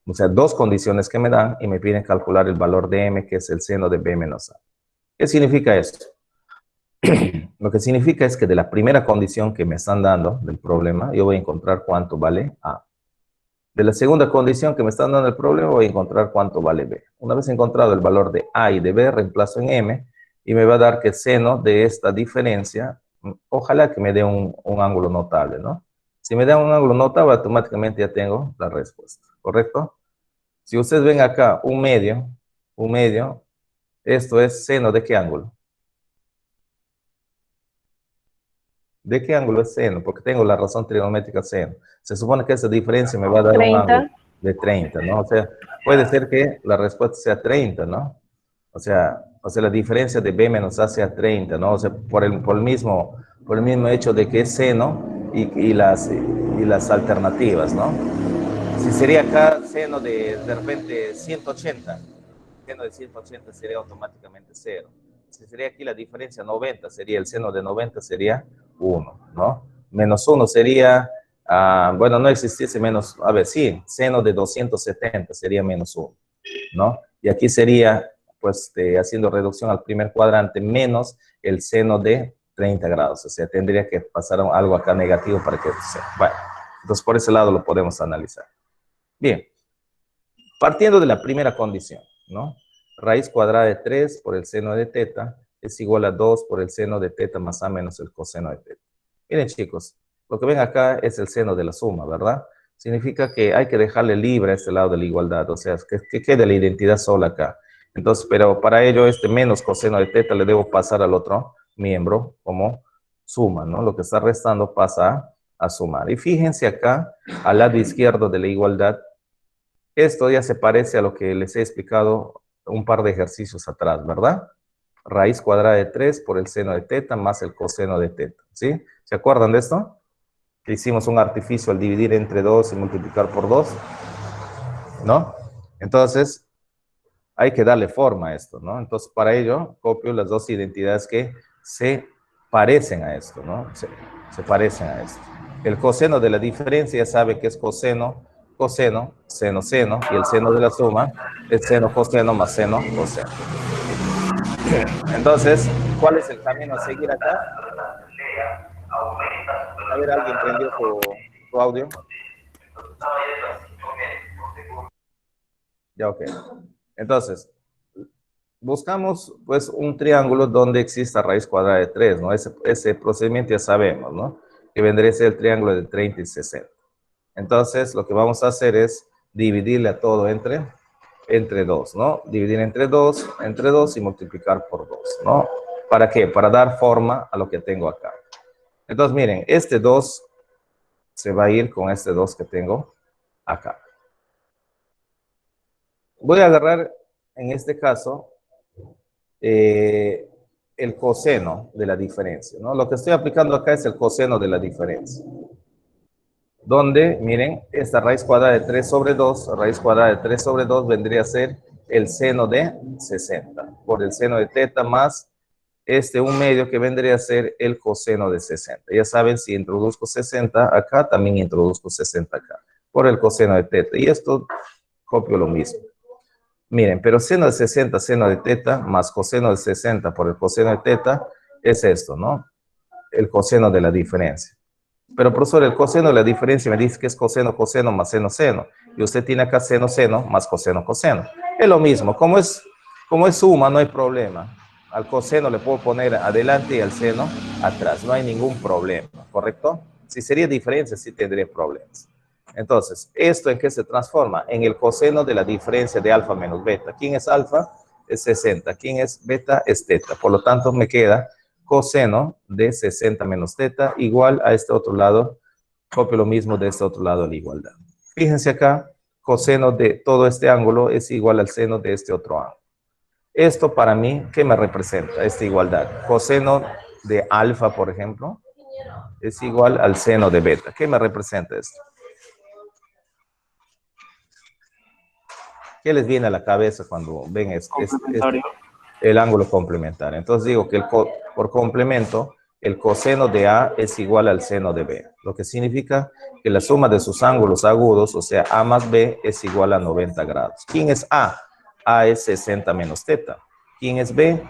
S1: O sea, dos condiciones que me dan y me piden calcular el valor de m, que es el seno de b menos a. ¿Qué significa esto? Lo que significa es que de la primera condición que me están dando del problema, yo voy a encontrar cuánto vale a. De la segunda condición que me están dando el problema, voy a encontrar cuánto vale b. Una vez encontrado el valor de a y de b, reemplazo en m y me va a dar que el seno de esta diferencia, ojalá que me dé un ángulo notable, ¿no? Si me da un ángulo notable, automáticamente ya tengo la respuesta, ¿correcto? Si ustedes ven acá un medio, esto es seno de qué ángulo. ¿De qué ángulo es seno? Porque tengo la razón trigonométrica seno. Se supone que esa diferencia me va a dar
S5: 30.
S1: un ángulo de 30, ¿no? O sea, puede ser que la respuesta sea 30, ¿no? O sea la diferencia de b menos a sea 30, ¿no? O sea, por el mismo hecho de que es seno y las alternativas, ¿no? Si sería acá seno de repente 180, seno de 180 sería automáticamente 0. Si sería aquí la diferencia 90, sería el seno de 90 sería 1, ¿no? Menos 1 sería, bueno, no existiese menos, a ver, sí, seno de 270 sería menos 1, ¿no? Y aquí sería pues haciendo reducción al primer cuadrante menos el seno de 30 grados. O sea, tendría que pasar algo acá negativo para que sea. Bueno, entonces por ese lado lo podemos analizar. Bien, partiendo de la primera condición, ¿no? Raíz cuadrada de 3 por el seno de teta es igual a 2 por el seno de teta más a menos el coseno de teta. Miren, chicos, lo que ven acá es el seno de la suma, ¿verdad? Significa que hay que dejarle libre a este lado de la igualdad, o sea, que quede la identidad sola acá. Entonces, pero para ello, este menos coseno de teta le debo pasar al otro miembro como suma, ¿no? Lo que está restando pasa a sumar. Y fíjense acá, al lado izquierdo de la igualdad, esto ya se parece a lo que les he explicado un par de ejercicios atrás, ¿verdad? Raíz cuadrada de 3 por el seno de teta más el coseno de teta, ¿sí? ¿Se acuerdan de esto? Que hicimos un artificio al dividir entre 2 y multiplicar por 2, ¿no? Entonces, hay que darle forma a esto, ¿no? Entonces, para ello, copio las dos identidades que se parecen a esto, ¿no? Se parecen a esto. El coseno de la diferencia ya sabe que es coseno, coseno, seno, seno, y el seno de la suma es seno, coseno más seno, coseno. Entonces, ¿cuál es el camino a seguir acá? A ver, ¿alguien prendió su audio? Ya, ok. Entonces, buscamos pues un triángulo donde exista raíz cuadrada de 3, ¿no? Ese procedimiento ya sabemos, ¿no? Que vendría a ser el triángulo de 30 y 60. Entonces, lo que vamos a hacer es dividirle a todo entre 2, ¿no? Dividir entre 2 y multiplicar por 2, ¿no? ¿Para qué? Para dar forma a lo que tengo acá. Entonces, miren, este 2 se va a ir con este 2 que tengo acá. Voy a agarrar, en este caso, el coseno de la diferencia, ¿no? Lo que estoy aplicando acá es el coseno de la diferencia. Donde, miren, esta raíz cuadrada de 3 sobre 2, raíz cuadrada de 3 sobre 2 vendría a ser el seno de 60, por el seno de teta más un medio que vendría a ser el coseno de 60. Ya saben, si introduzco 60 acá, también introduzco 60 acá, por el coseno de teta. Y esto copio lo mismo. Miren, pero seno de 60, seno de teta, más coseno de 60 por el coseno de teta, es esto, ¿no? El coseno de la diferencia. Pero, profesor, el coseno de la diferencia me dice que es coseno, coseno más seno, seno. Y usted tiene acá seno, seno más coseno, coseno. Es lo mismo. Como es suma, no hay problema. Al coseno le puedo poner adelante y al seno atrás. No hay ningún problema, ¿correcto? Si sería diferencia, sí tendría problemas. Entonces, ¿esto en qué se transforma? En el coseno de la diferencia de alfa menos beta. ¿Quién es alfa? Es 60. ¿Quién es beta? Es teta. Por lo tanto, me queda coseno de 60 menos teta igual a este otro lado. Copio lo mismo de este otro lado a la igualdad. Fíjense acá, coseno de todo este ángulo es igual al seno de este otro ángulo. Esto para mí, ¿qué me representa esta igualdad? Coseno de alfa, por ejemplo, es igual al seno de beta. ¿Qué me representa esto? ¿Qué les viene a la cabeza cuando ven el ángulo complementario? Entonces digo que por complemento, el coseno de A es igual al seno de B, lo que significa que la suma de sus ángulos agudos, o sea, A más B, es igual a 90 grados. ¿Quién es A? A es 60 menos teta. ¿Quién es B?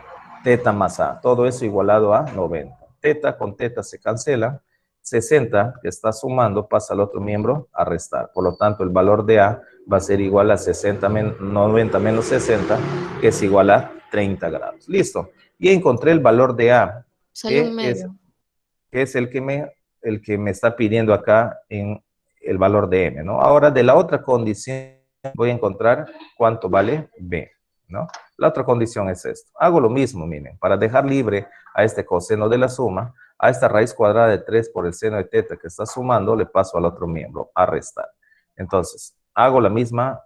S1: Teta más A. Todo eso igualado a 90. Teta con teta se cancela. 60, que está sumando, pasa al otro miembro a restar. Por lo tanto, el valor de A va a ser igual a 90 menos 60, que es igual a 30 grados. Listo. Y encontré el valor de A,
S4: Sale un medio.
S1: que es el que me está pidiendo acá en el valor de M, ¿no? Ahora, de la otra condición, voy a encontrar cuánto vale B, ¿no? La otra condición es esto. Hago lo mismo, miren, para dejar libre a este coseno de la suma, a esta raíz cuadrada de 3 por el seno de teta que está sumando, le paso al otro miembro, a restar. Entonces, hago la misma,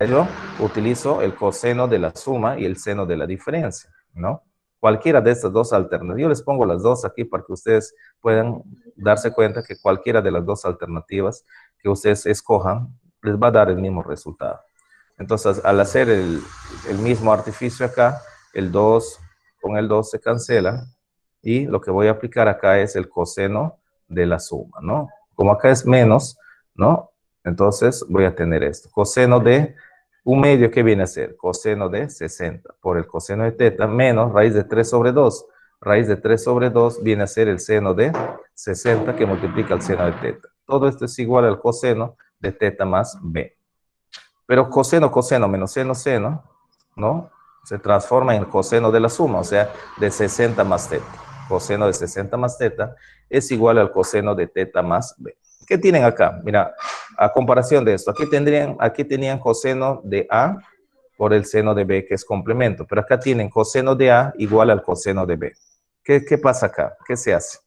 S1: yo utilizo el coseno de la suma y el seno de la diferencia, ¿no? Cualquiera de estas dos alternativas, yo les pongo las dos aquí para que ustedes puedan darse cuenta que cualquiera de las dos alternativas que ustedes escojan les va a dar el mismo resultado. Entonces, al hacer el mismo artificio acá, el 2 con el 2 se cancela y lo que voy a aplicar acá es el coseno de la suma, ¿no? Como acá es menos, ¿no? Entonces voy a tener esto. Coseno de un medio, ¿qué viene a ser? Coseno de 60 por el coseno de teta menos raíz de 3 sobre 2. Raíz de 3 sobre 2 viene a ser el seno de 60 que multiplica el seno de teta. Todo esto es igual al coseno de teta más b. Pero coseno, coseno menos seno, seno, ¿no? Se transforma en el coseno de la suma, o sea, de 60 más teta. Coseno de 60 más teta es igual al coseno de teta más b. ¿Qué tienen acá? Mira, a comparación de esto, aquí tenían coseno de A por el seno de B, que es complemento, pero acá tienen coseno de A igual al coseno de B. ¿Qué pasa acá? ¿Qué se hace?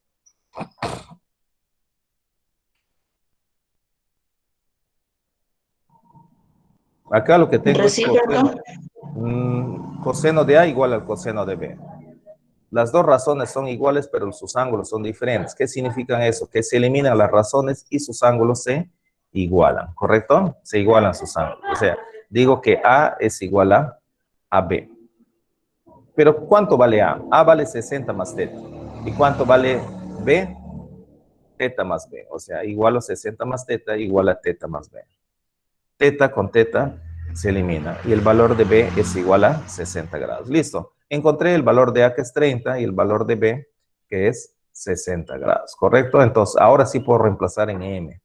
S1: Acá lo que tengo es coseno de A igual al coseno de B. Las dos razones son iguales, pero sus ángulos son diferentes. ¿Qué significa eso? Que se eliminan las razones y sus ángulos se igualan, ¿correcto? Se igualan sus ángulos. O sea, digo que A es igual a B. Pero ¿cuánto vale A? A vale 60 más teta. ¿Y cuánto vale B? Teta más B. O sea, igual a 60 más teta igual a teta más B. Teta con teta se elimina. Y el valor de B es igual a 60 grados. Listo. Encontré el valor de A, que es 30, y el valor de B, que es 60 grados. ¿Correcto? Entonces, ahora sí puedo reemplazar en M.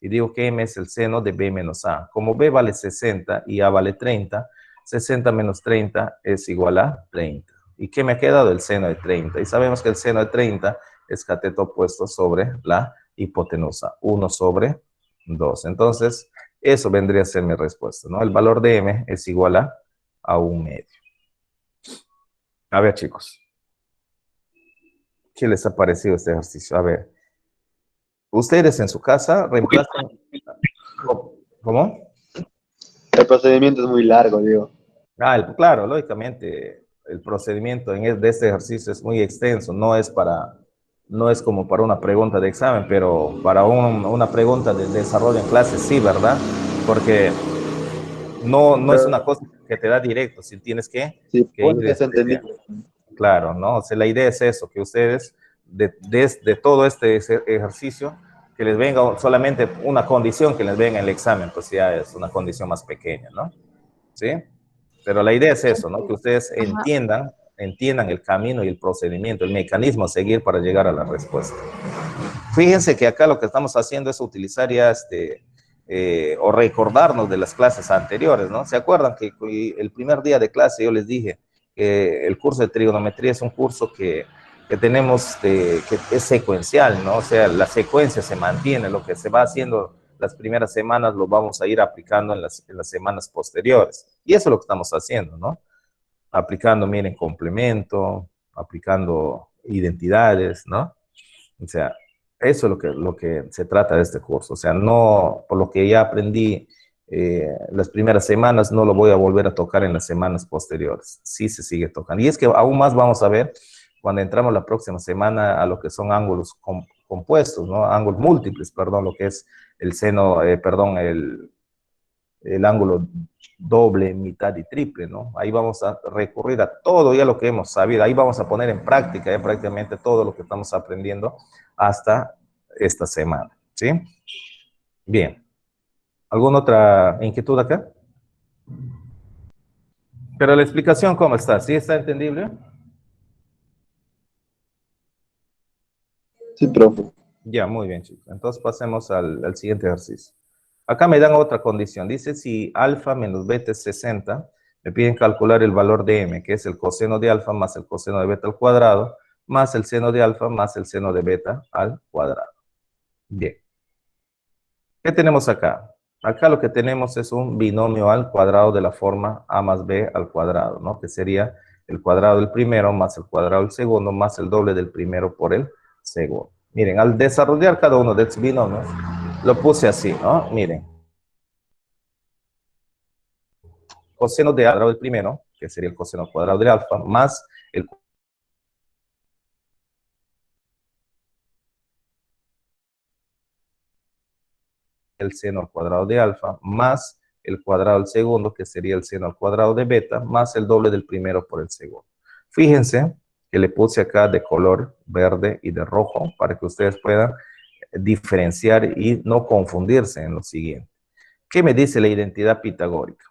S1: Y digo que M es el seno de B menos A. Como B vale 60 y A vale 30, 60 menos 30 es igual a 30. ¿Y qué me ha quedado? El seno de 30. Y sabemos que el seno de 30 es cateto opuesto sobre la hipotenusa. 1 sobre 2. Entonces, eso vendría a ser mi respuesta, ¿no? El valor de M es igual a 1/2. A ver, chicos. ¿Qué les ha parecido este ejercicio? A ver. Ustedes en su casa reemplazan... ¿Cómo?
S2: El procedimiento es muy largo, digo.
S1: Claro, lógicamente, el procedimiento de este ejercicio es muy extenso. No es como para una pregunta de examen, pero para una pregunta de desarrollo en clase, sí, ¿verdad? Porque no es una cosa que te da directo, si tienes que
S2: Sí, bueno,
S1: ir...
S2: que se entendido.
S1: Claro, ¿no? O sea, la idea es eso, que ustedes, de todo este ejercicio, que les venga solamente una condición que les venga en el examen, pues ya es una condición más pequeña, ¿no? ¿Sí? Pero la idea es eso, ¿no? Que ustedes entiendan el camino y el procedimiento, el mecanismo a seguir para llegar a la respuesta. Fíjense que acá lo que estamos haciendo es utilizar ya o recordarnos de las clases anteriores, ¿no? ¿Se acuerdan que el primer día de clase yo les dije que el curso de trigonometría es un curso que tenemos, que es secuencial, ¿no? O sea, la secuencia se mantiene, lo que se va haciendo las primeras semanas lo vamos a ir aplicando en las semanas posteriores. Y eso es lo que estamos haciendo, ¿no? Aplicando, miren, complemento, aplicando identidades, ¿no? O sea, eso es lo que se trata de este curso. O sea, no, por lo que ya aprendí las primeras semanas, no lo voy a volver a tocar en las semanas posteriores. Sí se sigue tocando. Y es que aún más vamos a ver cuando entramos la próxima semana a lo que son ángulos compuestos, ¿no? Ángulos múltiples, perdón, lo que es el seno, perdón, el ángulo doble, mitad y triple, ¿no? Ahí vamos a recurrir a todo ya lo que hemos sabido. Ahí vamos a poner en práctica ya prácticamente todo lo que estamos aprendiendo hasta esta semana, ¿sí? Bien. ¿Alguna otra inquietud acá? Pero la explicación, ¿cómo está? ¿Sí está entendible?
S2: Sí, profe.
S1: Ya, muy bien, chicos. Entonces pasemos al siguiente ejercicio. Acá me dan otra condición. Dice, si alfa menos beta es 60, me piden calcular el valor de m, que es el coseno de alfa más el coseno de beta al cuadrado, más el seno de alfa más el seno de beta al cuadrado. Bien. ¿Qué tenemos acá? Acá lo que tenemos es un binomio al cuadrado de la forma a más b al cuadrado, ¿no? Que sería el cuadrado del primero más el cuadrado del segundo más el doble del primero por el segundo. Miren, al desarrollar cada uno de estos binomios, lo puse así, ¿no? Miren. Coseno de cuadrado del primero, que sería el coseno cuadrado de alfa, más el seno al cuadrado de alfa, más el cuadrado del segundo, que sería el seno al cuadrado de beta, más el doble del primero por el segundo. Fíjense que le puse acá de color verde y de rojo, para que ustedes puedan diferenciar y no confundirse en lo siguiente. ¿Qué me dice la identidad pitagórica?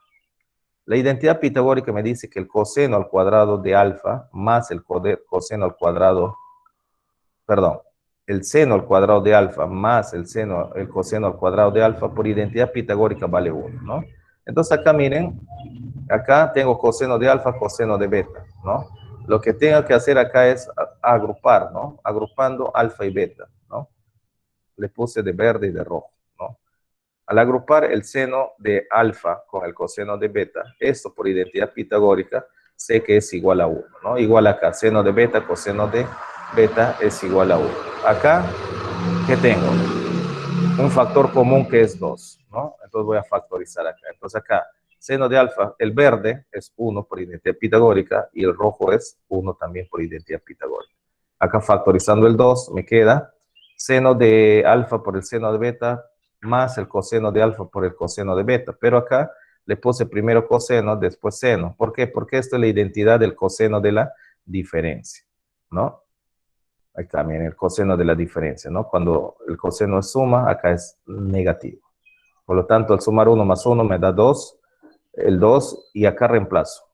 S1: La identidad pitagórica me dice que el coseno al cuadrado de alfa más el coseno al cuadrado, perdón, el seno al cuadrado de alfa más el coseno al cuadrado de alfa por identidad pitagórica vale 1, ¿no? Entonces acá miren, acá tengo coseno de alfa, coseno de beta, ¿no? Lo que tengo que hacer acá es agrupar, ¿no? Agrupando alfa y beta, ¿no? Le puse de verde y de rojo, ¿no? Al agrupar el seno de alfa con el coseno de beta, esto por identidad pitagórica, sé que es igual a 1, ¿no? Igual acá, seno de beta, coseno de beta es igual a 1. Acá, ¿qué tengo? Un factor común que es 2, ¿no? Entonces voy a factorizar acá. Entonces acá, seno de alfa, el verde es 1 por identidad pitagórica y el rojo es 1 también por identidad pitagórica. Acá factorizando el 2 me queda seno de alfa por el seno de beta más el coseno de alfa por el coseno de beta. Pero acá le puse primero coseno, después seno. ¿Por qué? Porque esto es la identidad del coseno de la diferencia, ¿no? Ahí también el coseno de la diferencia, ¿no? Cuando el coseno es suma, acá es negativo. Por lo tanto, al sumar 1 más 1 me da 2, el 2, y acá reemplazo.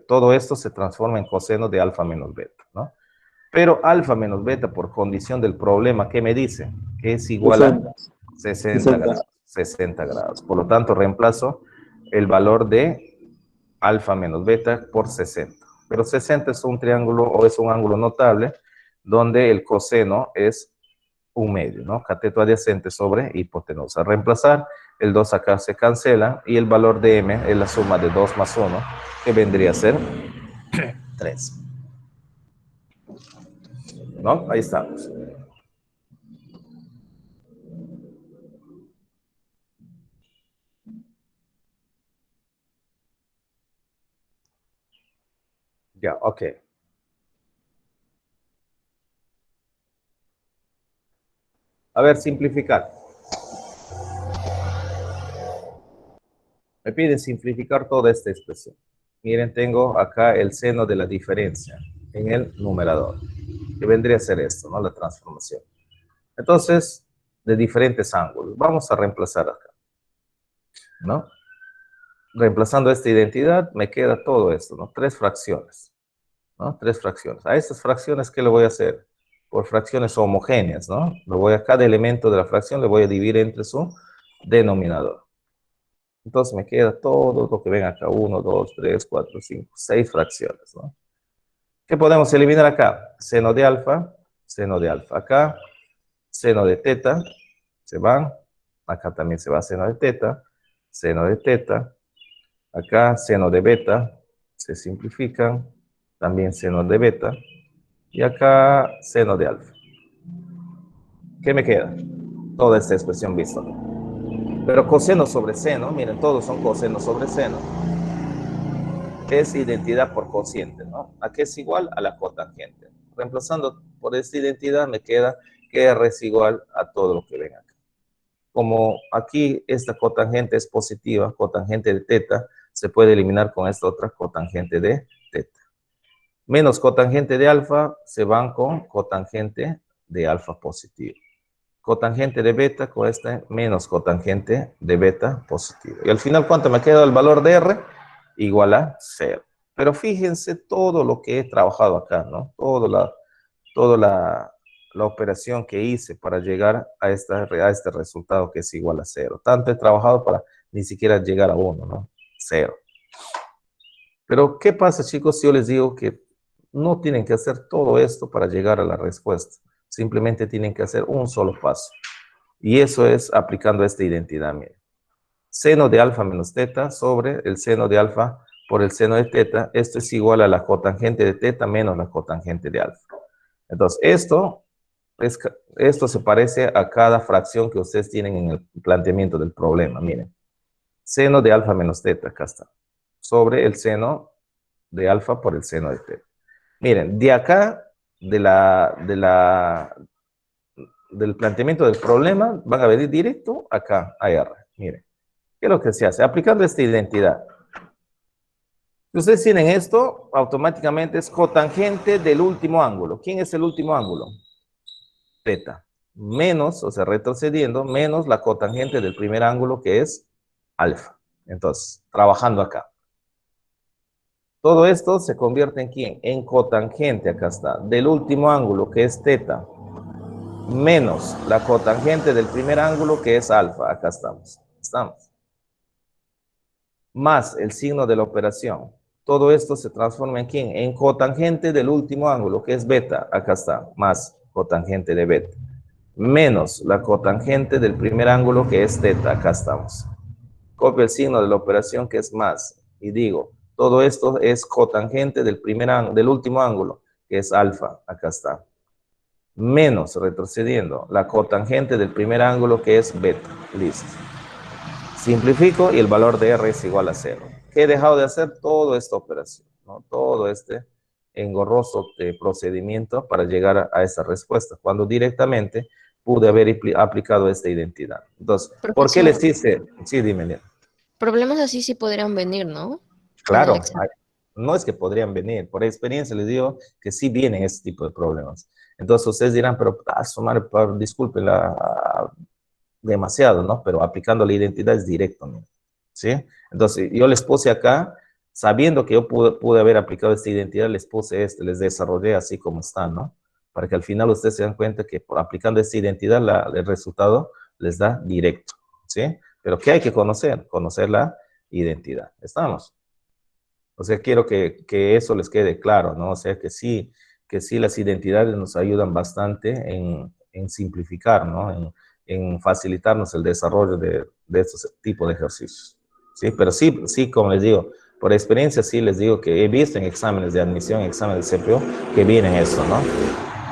S1: Todo esto se transforma en coseno de alfa menos beta, ¿no? Pero alfa menos beta, por condición del problema, ¿qué me dice? Que es igual a 60 grados. 60 grados. Por lo tanto, reemplazo el valor de alfa menos beta por 60. Pero 60 es un triángulo o es un ángulo notable donde el coseno es 1/2, ¿no? Cateto adyacente sobre hipotenusa. Reemplazar, el 2 acá se cancela y el valor de m es la suma de 2 más 1, que vendría a ser 3. ¿No? Ahí estamos. Ya, ok. A ver, simplificar. Me piden simplificar toda esta expresión. Miren, tengo acá el seno de la diferencia en el numerador, que vendría a ser esto, ¿no? La transformación. Entonces, de diferentes ángulos. Vamos a reemplazar acá, ¿no? Reemplazando esta identidad, me queda todo esto, ¿no? 3 fracciones, ¿no? 3 fracciones. A estas fracciones, ¿qué le voy a hacer? Por fracciones homogéneas, ¿no? Lo voy a cada elemento de la fracción le voy a dividir entre su denominador. Entonces me queda todo lo que ven acá, 1, 2, 3, 4, 5, 6 fracciones, ¿no? ¿Qué podemos eliminar acá? Seno de alfa, acá, seno de teta, se van, acá también se va seno de teta, acá seno de beta, se simplifican, también seno de beta, y acá seno de alfa. ¿Qué me queda? Toda esta expresión vista. Pero coseno sobre seno, miren, todos son cosenos sobre seno, es identidad por cociente, ¿no? ¿A qué es igual? A la cotangente. Reemplazando por esta identidad me queda que R es igual a todo lo que ven acá. Como aquí esta cotangente es positiva, cotangente de teta, se puede eliminar con esta otra cotangente de teta. Menos cotangente de alfa se van con cotangente de alfa positivo. Cotangente de beta con este menos cotangente de beta positivo. Y al final, ¿cuánto me queda el valor de R? Igual a 0. Pero fíjense todo lo que he trabajado acá, ¿no? Toda la operación que hice para llegar a este resultado que es igual a 0. Tanto he trabajado para ni siquiera llegar a 1, ¿no? 0. Pero, ¿qué pasa, chicos, si yo les digo que no tienen que hacer todo esto para llegar a la respuesta? Simplemente tienen que hacer un solo paso. Y eso es aplicando esta identidad, miren. Seno de alfa menos teta sobre el seno de alfa por el seno de teta. Esto es igual a la cotangente de teta menos la cotangente de alfa. Entonces, esto se parece a cada fracción que ustedes tienen en el planteamiento del problema. Miren. Seno de alfa menos teta, acá está. Sobre el seno de alfa por el seno de teta. Miren, de acá, del planteamiento del problema, van a venir directo acá a R. Miren, ¿qué es lo que se hace? Aplicando esta identidad. Si ustedes tienen esto, automáticamente es cotangente del último ángulo. ¿Quién es el último ángulo? Teta. Menos, o sea, retrocediendo, menos la cotangente del primer ángulo, que es alfa. Entonces, trabajando acá. Todo esto se convierte en ¿quién? En cotangente, acá está, del último ángulo, que es teta, menos la cotangente del primer ángulo, que es alfa. Acá estamos. Más el signo de la operación. Todo esto se transforma en ¿quién? En cotangente del último ángulo, que es beta. Acá está, más cotangente de beta. Menos la cotangente del primer ángulo, que es teta. Acá estamos. Copio el signo de la operación, que es más, y digo, todo esto es cotangente del último ángulo, que es alfa. Acá está. Menos, retrocediendo, la cotangente del primer ángulo, que es beta. Listo. Simplifico y el valor de R es igual a 0. ¿Qué he dejado de hacer? Toda esta operación, ¿no? Todo este engorroso procedimiento para llegar a esta respuesta, cuando directamente pude haber aplicado esta identidad. Entonces, ¿por qué
S4: Profesor,
S1: les hice? Sí, dime, Lina.
S4: problemas así sí podrían venir, ¿no? En el
S1: Claro,
S4: examen.
S1: no es que podrían venir, por experiencia les digo que sí vienen este tipo de problemas. Entonces ustedes dirán, pero disculpen demasiado, ¿no? Pero aplicando la identidad es directo, ¿no? ¿Sí? Entonces yo les puse acá, sabiendo que yo pude haber aplicado esta identidad, les puse les desarrollé así como está, ¿no? Para que al final ustedes se den cuenta que por aplicando esta identidad, el resultado les da directo, ¿sí? Pero ¿qué hay que conocer? Conocer la identidad. ¿Estamos? O sea, quiero que eso les quede claro, ¿no? O sea, que sí las identidades nos ayudan bastante en simplificar, ¿no? En facilitarnos el desarrollo de estos tipos de ejercicios, ¿sí? Pero sí, como les digo, por experiencia sí les digo que he visto en exámenes de admisión, exámenes de CPO, que vienen eso, ¿no?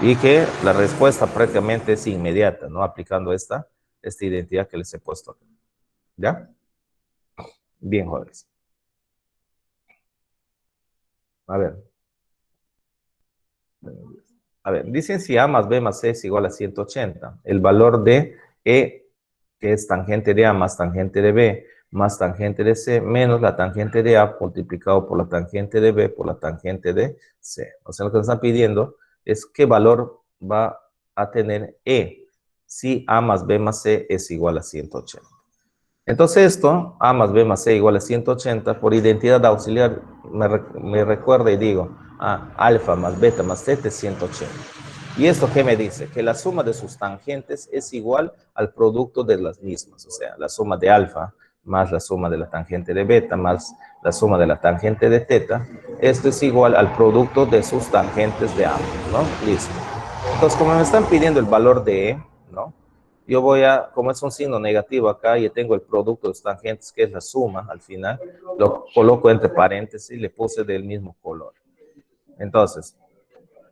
S1: Y que la respuesta prácticamente es inmediata, ¿no? Aplicando esta identidad que les he puesto aquí. ¿Ya? Bien, jóvenes. A ver. A ver, dicen si A más B más C es igual a 180. El valor de E, que es tangente de A más tangente de B, más tangente de C, menos la tangente de A multiplicado por la tangente de B por la tangente de C. O sea, lo que nos están pidiendo es qué valor va a tener E si A más B más C es igual a 180. Entonces esto, A más B más C igual a 180, por identidad auxiliar me recuerda y digo, alfa más beta más teta es 180. ¿Y esto qué me dice? Que la suma de sus tangentes es igual al producto de las mismas, o sea, la suma de alfa más la suma de la tangente de beta más la suma de la tangente de teta, esto es igual al producto de sus tangentes de ambos, ¿no? Listo. Entonces, como me están pidiendo el valor de E, ¿no? Yo como es un signo negativo acá y tengo el producto de los tangentes, que es la suma al final, lo coloco entre paréntesis y le puse del mismo color. Entonces,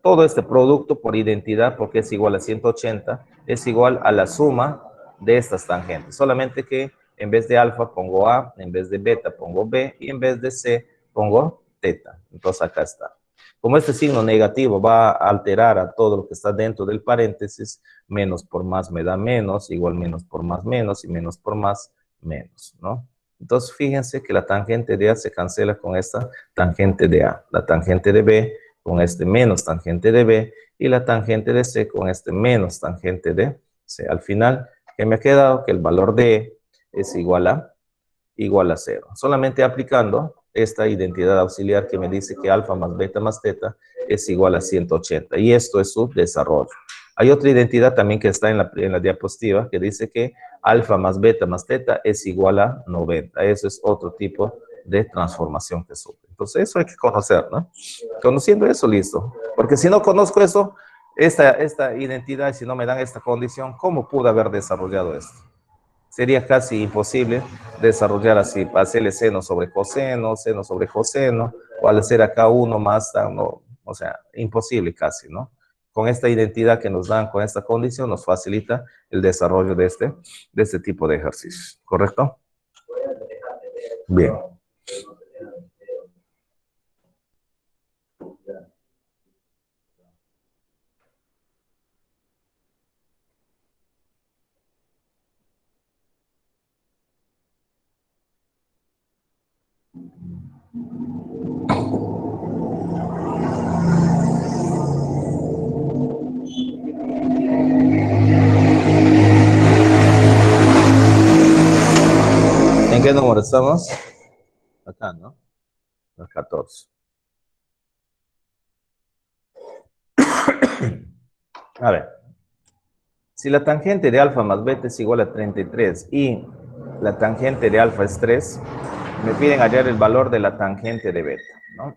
S1: todo este producto por identidad, porque es igual a 180, es igual a la suma de estas tangentes. Solamente que en vez de alfa pongo A, en vez de beta pongo B y en vez de C pongo teta. Entonces acá está. Como este signo negativo va a alterar a todo lo que está dentro del paréntesis, menos por más me da menos, igual menos por más menos y menos por más menos, ¿no? Entonces fíjense que la tangente de A se cancela con esta tangente de A. La tangente de B con este menos tangente de B y la tangente de C con este menos tangente de C. Al final, ¿qué me ha quedado? Que el valor de E es igual a 0. Solamente aplicando esta identidad auxiliar que me dice que alfa más beta más teta es igual a 180. Y esto es su desarrollo. Hay otra identidad también que está en la diapositiva que dice que alfa más beta más teta es igual a 90. Eso es otro tipo de transformación que sufre. Entonces eso hay que conocer, ¿no? Conociendo eso, listo. Porque si no conozco eso, esta identidad, si no me dan esta condición, ¿cómo pude haber desarrollado esto? Sería casi imposible desarrollar así, hacerle seno sobre coseno, o al hacer acá uno más, no, o sea, imposible casi, ¿no? Con esta identidad que nos dan, con esta condición, nos facilita el desarrollo de este tipo de ejercicios, ¿correcto? Bien. ¿En qué número estamos? Acá, ¿no? El 14. A ver. Si la tangente de alfa más beta es igual a 33 y la tangente de alfa es 3, me piden hallar el valor de la tangente de beta, ¿no?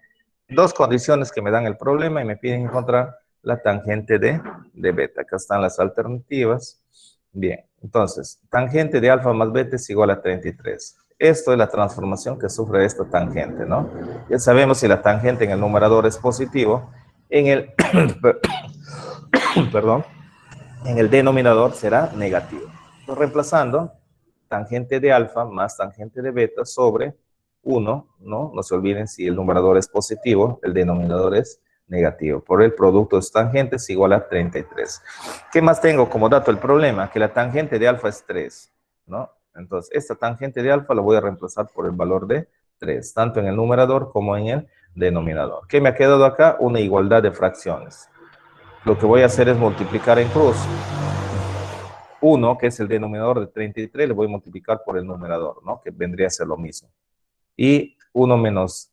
S1: Dos condiciones que me dan el problema y me piden encontrar la tangente de beta. Acá están las alternativas. Bien, entonces, tangente de alfa más beta es igual a 33. Esto es la transformación que sufre esta tangente, ¿no? Ya sabemos si la tangente en el numerador es positivo, en el, perdón, en el denominador será negativo. Entonces, reemplazando tangente de alfa más tangente de beta sobre 1, ¿no? No se olviden, si el numerador es positivo, el denominador es negativo. Por el producto de sus tangentes igual a 33. ¿Qué más tengo como dato el problema? Que la tangente de alfa es 3, ¿no? Entonces, esta tangente de alfa la voy a reemplazar por el valor de 3, tanto en el numerador como en el denominador. ¿Qué me ha quedado acá? Una igualdad de fracciones. Lo que voy a hacer es multiplicar en cruz. 1, que es el denominador de 33, le voy a multiplicar por el numerador, ¿no? Que vendría a ser lo mismo. Y 1 menos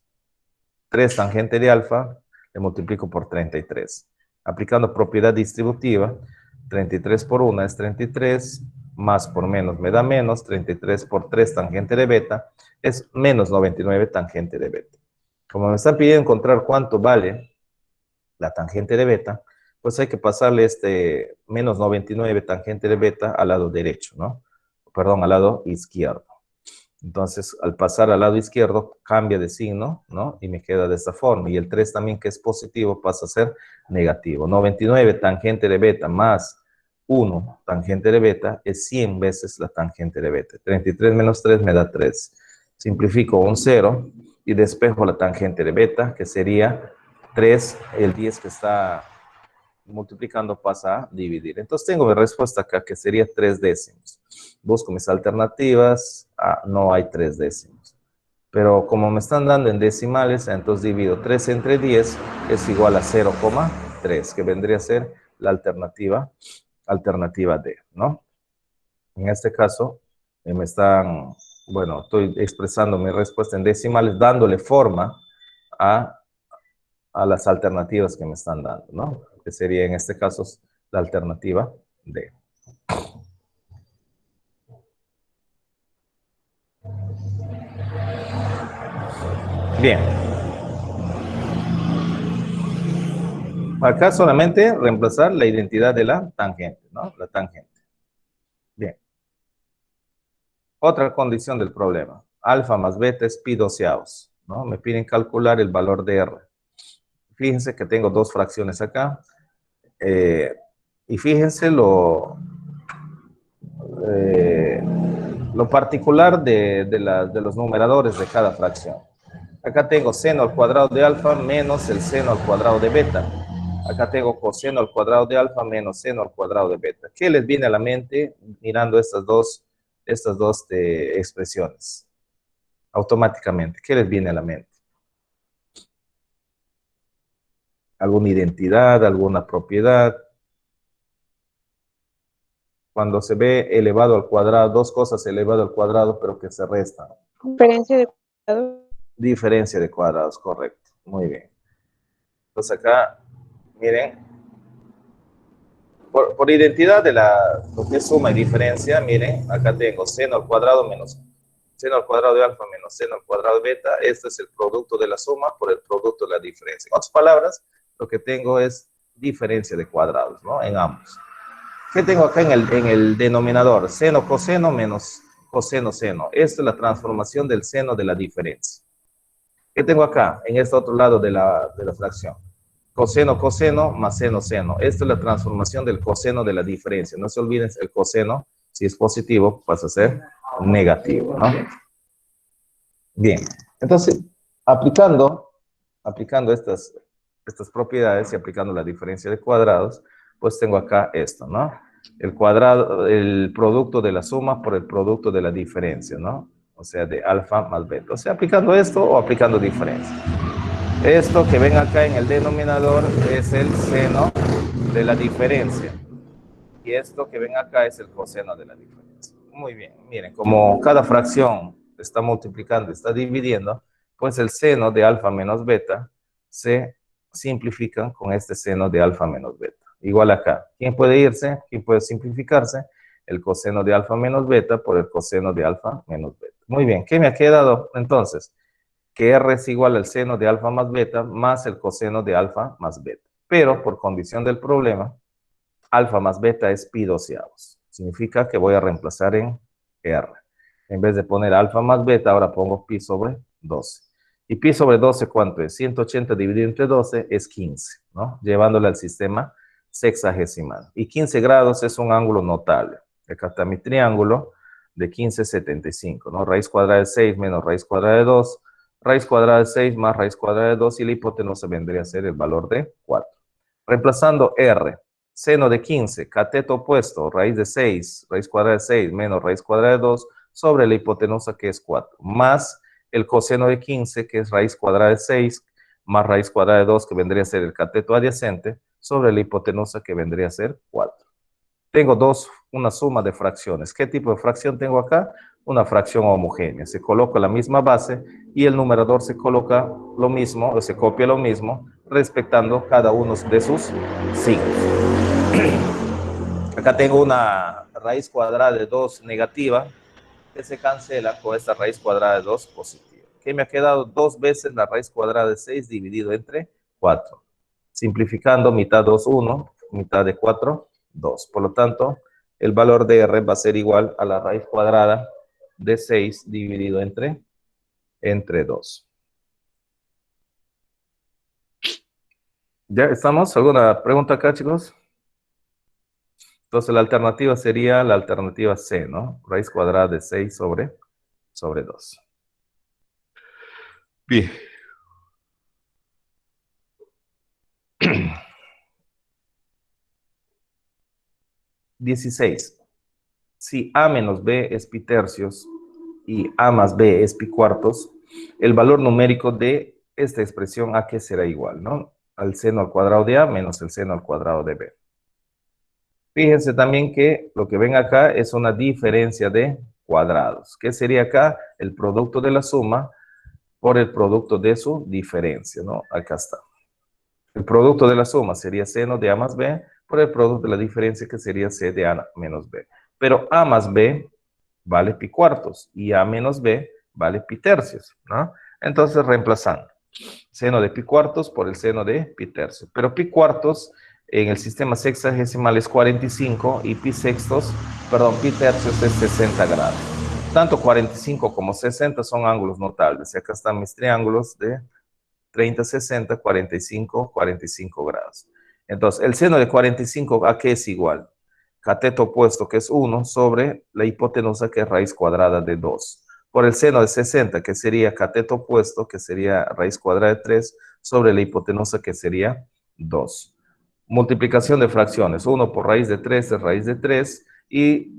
S1: 3 tangente de alfa, le multiplico por 33. Aplicando propiedad distributiva, 33 por 1 es 33, más por menos me da menos, 33 por 3 tangente de beta, es menos 99 tangente de beta. Como me están pidiendo encontrar cuánto vale la tangente de beta, pues hay que pasarle este menos 99 tangente de beta al lado derecho, ¿no? Perdón, al lado izquierdo. Entonces, al pasar al lado izquierdo, cambia de signo, ¿no? Y me queda de esta forma. Y el 3 también, que es positivo, pasa a ser negativo. 99 tangente de beta más 1 tangente de beta es 100 veces la tangente de beta. 33 menos 3 me da 3. Simplifico un 0 y despejo la tangente de beta, que sería 3, el 10 que está multiplicando pasa a dividir. Entonces tengo mi respuesta acá, que sería 3 décimos. Busco mis alternativas. No hay 3 décimos. Pero como me están dando en decimales, entonces divido 3 entre 10, es igual a 0,3, que vendría a ser la alternativa D, ¿no? En este caso, me están, bueno, estoy expresando mi respuesta en decimales, dándole forma a las alternativas que me están dando, ¿no? Que sería en este caso la alternativa D. Bien. Acá solamente reemplazar la identidad de la tangente, ¿no? La tangente. Bien. Otra condición del problema. Alfa más beta es pi doceavos, ¿no? Me piden calcular el valor de R. Fíjense que tengo dos fracciones acá. Y fíjense lo particular de los numeradores de cada fracción. Acá tengo seno al cuadrado de alfa menos el seno al cuadrado de beta. Acá tengo coseno al cuadrado de alfa menos seno al cuadrado de beta. ¿Qué les viene a la mente mirando estas dos expresiones? Automáticamente, ¿qué les viene a la mente? ¿Alguna identidad, alguna propiedad? Cuando se ve elevado al cuadrado, dos cosas elevado al cuadrado, pero que se restan.
S5: Diferencia de cuadrados.
S1: Diferencia de cuadrados, correcto. Muy bien. Entonces acá, miren, por identidad de lo que es suma y diferencia, miren, acá tengo seno al cuadrado menos seno al cuadrado de alfa menos seno al cuadrado de beta. Este es el producto de la suma por el producto de la diferencia. En otras palabras, lo que tengo es diferencia de cuadrados, ¿no? En ambos. ¿Qué tengo acá en el denominador? Seno, coseno menos coseno, seno. Esta es la transformación del seno de la diferencia. ¿Qué tengo acá? En este otro lado de la fracción. Coseno, coseno más seno, seno. Esta es la transformación del coseno de la diferencia. No se olviden, el coseno, si es positivo, pasa a ser negativo, ¿no? Bien. Entonces, aplicando estas propiedades y aplicando la diferencia de cuadrados, pues tengo acá esto, ¿no? El producto de la suma por el producto de la diferencia, ¿no? O sea, de alfa más beta. O sea, aplicando esto o aplicando diferencia. Esto que ven acá en el denominador es el seno de la diferencia. Y esto que ven acá es el coseno de la diferencia. Muy bien. Miren, como cada fracción está multiplicando, está dividiendo, pues el seno de alfa menos beta se simplifican con este seno de alfa menos beta. Igual acá. ¿Quién puede irse? ¿Quién puede simplificarse? El coseno de alfa menos beta por el coseno de alfa menos beta. Muy bien. ¿Qué me ha quedado entonces? Que R es igual al seno de alfa más beta más el coseno de alfa más beta. Pero por condición del problema, alfa más beta es pi doceavos. Significa que voy a reemplazar en R. En vez de poner alfa más beta, ahora pongo pi sobre 12. ¿Y pi sobre 12 cuánto es? 180 dividido entre 12 es 15, ¿no? Llevándole al sistema sexagesimal. Y 15 grados es un ángulo notable. Acá está mi triángulo de 15,75, ¿no? Raíz cuadrada de 6 menos raíz cuadrada de 2. Raíz cuadrada de 6 más raíz cuadrada de 2 y la hipotenusa vendría a ser el valor de 4. Reemplazando R, seno de 15, cateto opuesto, raíz de 6, raíz cuadrada de 6 menos raíz cuadrada de 2 sobre la hipotenusa que es 4, más el coseno de 15 que es raíz cuadrada de 6 más raíz cuadrada de 2 que vendría a ser el cateto adyacente sobre la hipotenusa que vendría a ser 4. Tengo una suma de fracciones. ¿Qué tipo de fracción tengo acá? Una fracción homogénea. Se coloca la misma base y el numerador se coloca lo mismo, o se copia lo mismo, respetando cada uno de sus signos. Acá tengo una raíz cuadrada de 2 negativa que se cancela con esta raíz cuadrada de 2 positiva. Que me ha quedado 2 veces la raíz cuadrada de 6 dividido entre 4. Simplificando, mitad 2, 1, mitad de 4, 2. Por lo tanto, el valor de R va a ser igual a la raíz cuadrada de 6 dividido entre 2. ¿Ya estamos? ¿Alguna pregunta acá, chicos? Entonces, la alternativa sería la alternativa C, ¿no? Raíz cuadrada de 6 sobre 2. Bien. 16. Si A menos B es pi tercios y A más B es pi cuartos, el valor numérico de esta expresión ¿a qué será igual, no? Al seno al cuadrado de A menos el seno al cuadrado de B. Fíjense también que lo que ven acá es una diferencia de cuadrados. ¿Qué sería acá? El producto de la suma por el producto de su diferencia, ¿no? Acá está. El producto de la suma sería seno de A más B por el producto de la diferencia que sería C de A menos B. Pero A más B vale pi cuartos y A menos B vale pi tercios, ¿no? Entonces reemplazando seno de pi cuartos por el seno de pi tercios. Pero pi cuartos en el sistema sexagesimal es 45 y pi tercios es 60 grados. Tanto 45 como 60 son ángulos notables. Y acá están mis triángulos de 30, 60, 45, 45 grados. Entonces, el seno de 45, ¿a qué es igual? Cateto opuesto, que es 1, sobre la hipotenusa, que es raíz cuadrada de 2. Por el seno de 60, que sería cateto opuesto, que sería raíz cuadrada de 3, sobre la hipotenusa, que sería 2. Multiplicación de fracciones. 1 por raíz de 3 es raíz de 3, y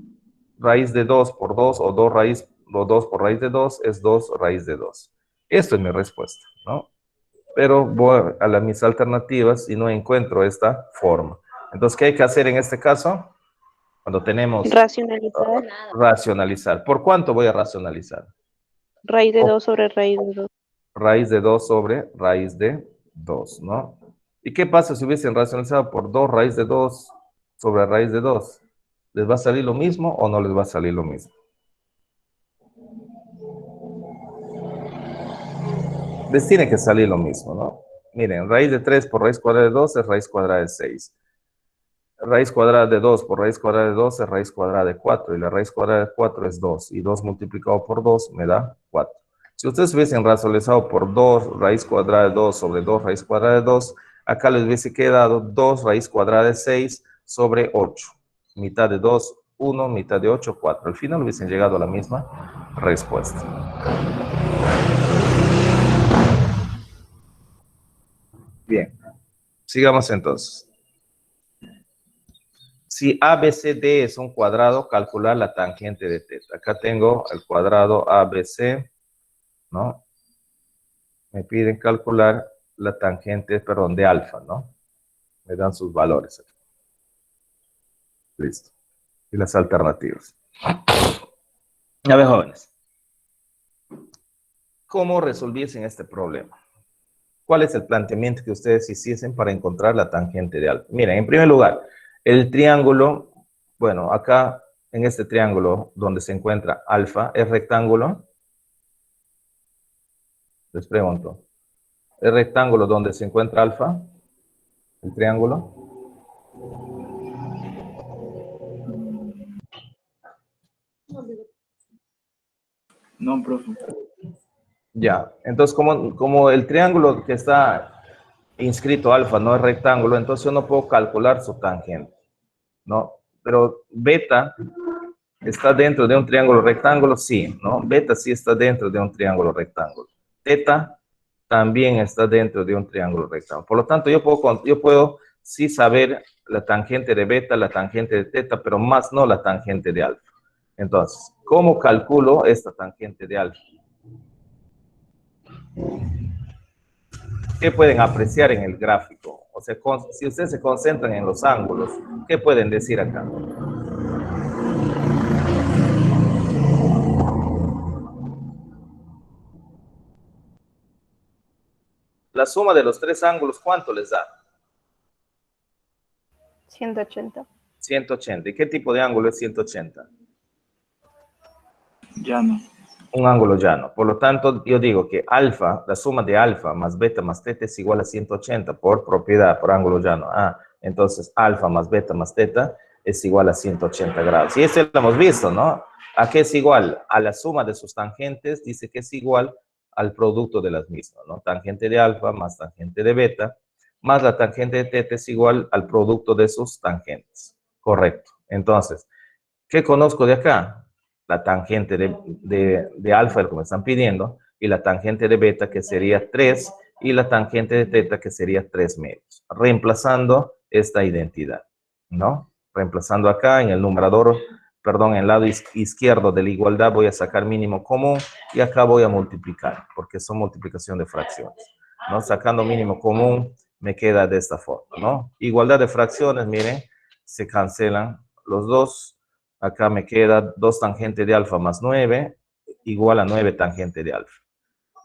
S1: raíz de 2 por 2, o 2 por raíz de 2, es 2 raíz de 2. Esto es mi respuesta, ¿no? Pero voy a mis alternativas y no encuentro esta forma. Entonces, ¿qué hay que hacer en este caso? Cuando tenemos
S5: Racionalizar.
S1: racionalizar. ¿Por cuánto voy a racionalizar?
S5: Raíz de 2 sobre raíz de 2.
S1: Raíz de 2 sobre raíz de 2, ¿no? ¿Y qué pasa si hubiesen racionalizado por 2 raíz de 2 sobre raíz de 2? ¿Les va a salir lo mismo o no les va a salir lo mismo? Les tiene que salir lo mismo, ¿no? Miren, raíz de 3 por raíz cuadrada de 2 es raíz cuadrada de 6. Raíz cuadrada de 2 por raíz cuadrada de 2 es raíz cuadrada de 4. Y la raíz cuadrada de 4 es 2. Y 2 multiplicado por 2 me da 4. Si ustedes hubiesen racionalizado por 2 raíz cuadrada de 2 sobre 2 raíz cuadrada de 2, acá les hubiese quedado 2 raíz cuadrada de 6 sobre 8. Mitad de 2, 1, mitad de 8, 4. Al final hubiesen llegado a la misma respuesta. Bien, sigamos entonces. Si ABCD es un cuadrado, calcular la tangente de teta. Acá tengo el cuadrado ABC, ¿no? Me piden calcular la tangente, perdón, de alfa, ¿no? Me dan sus valores. Listo. Y las alternativas. A ver, jóvenes. ¿cómo resolviesen este problema? ¿Cuál es el planteamiento que ustedes hiciesen para encontrar la tangente de alfa? Miren, en primer lugar, el triángulo, bueno, acá en este triángulo donde se encuentra alfa, ¿es rectángulo? Les pregunto. ¿Es rectángulo donde se encuentra alfa? ¿El triángulo?
S6: No, profe.
S1: Ya, entonces como el triángulo que está inscrito alfa no es rectángulo, entonces yo no puedo calcular su tangente, ¿no? Pero beta está dentro de un triángulo rectángulo, sí, ¿no? Beta sí está dentro de un triángulo rectángulo. Teta también está dentro de un triángulo rectángulo. Por lo tanto, yo puedo sí saber la tangente de beta, la tangente de teta, pero más no la tangente de alfa. Entonces, ¿cómo calculo esta tangente de alfa? ¿Qué pueden apreciar en el gráfico? O sea, si ustedes se concentran en los ángulos, ¿qué pueden decir acá? La suma de los tres ángulos, ¿cuánto les da?
S5: 180.
S1: 180. ¿Y qué tipo de ángulo es 180?
S6: Llano.
S1: Un ángulo llano. Por lo tanto, yo digo que alfa, la suma de alfa más beta más teta es igual a 180 por propiedad, por ángulo llano. Entonces alfa más beta más teta es igual a 180 grados. Y eso lo hemos visto, ¿no? ¿A qué es igual? A la suma de sus tangentes, dice que es igual al producto de las mismas, ¿no? Tangente de alfa más tangente de beta, más la tangente de teta es igual al producto de sus tangentes. Correcto. Entonces, ¿qué conozco de acá? La tangente de alfa, el que me están pidiendo, y la tangente de beta, que sería 3, y la tangente de teta, que sería 3 medios. Reemplazando esta identidad, ¿no? Reemplazando acá en el numerador, perdón, en el lado izquierdo de la igualdad voy a sacar mínimo común, y acá voy a multiplicar, porque son multiplicación de fracciones, ¿no? Sacando mínimo común, me queda de esta forma, ¿no? Igualdad de fracciones, miren, se cancelan los dos. Acá me queda 2 tangente de alfa más 9, igual a 9 tangente de alfa.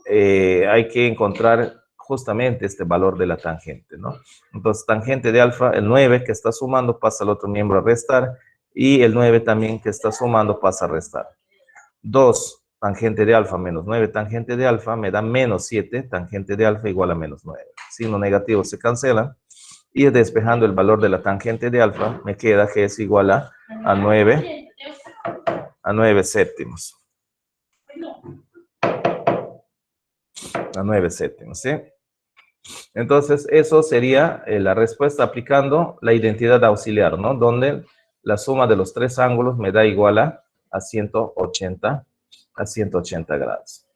S1: Hay que encontrar justamente este valor de la tangente, ¿no? Entonces, tangente de alfa, el 9 que está sumando pasa al otro miembro a restar, y el 9 también que está sumando pasa a restar. 2 tangente de alfa menos 9 tangente de alfa me da menos 7 tangente de alfa igual a menos 9. Signo negativo se cancela. Y despejando el valor de la tangente de alfa, me queda que es igual a 9 séptimos. A 9 séptimos, ¿sí? Entonces, eso sería la respuesta aplicando la identidad auxiliar, ¿no? Donde la suma de los tres ángulos me da igual a 180 grados.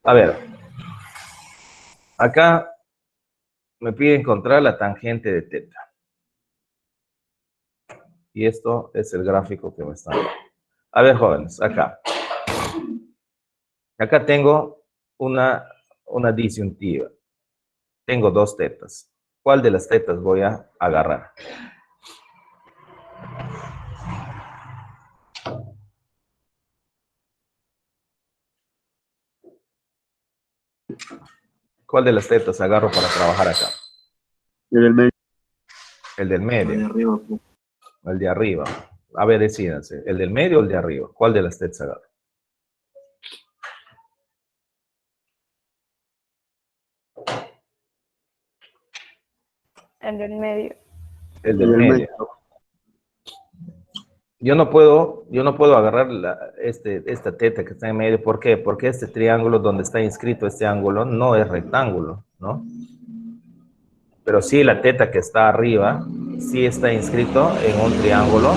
S1: A ver, acá me pide encontrar la tangente de teta. Y esto es el gráfico que me está dando. A ver, jóvenes, acá. Acá tengo una disyuntiva. Tengo dos tetas. ¿Cuál de las tetas voy a agarrar? ¿Cuál de las tetas agarro para trabajar acá?
S2: El del medio.
S1: El del
S6: De
S1: medio.
S6: arriba, profe.
S1: El de arriba. A ver, decídanse. ¿El del medio o el de arriba? ¿Cuál de las tetas agarro?
S5: El del medio.
S1: El del
S2: El del
S1: medio. Yo no puedo agarrar esta teta que está en medio. ¿Por qué? Porque este triángulo donde está inscrito este ángulo no es rectángulo, ¿no? Pero sí la teta que está arriba sí está inscrito en un triángulo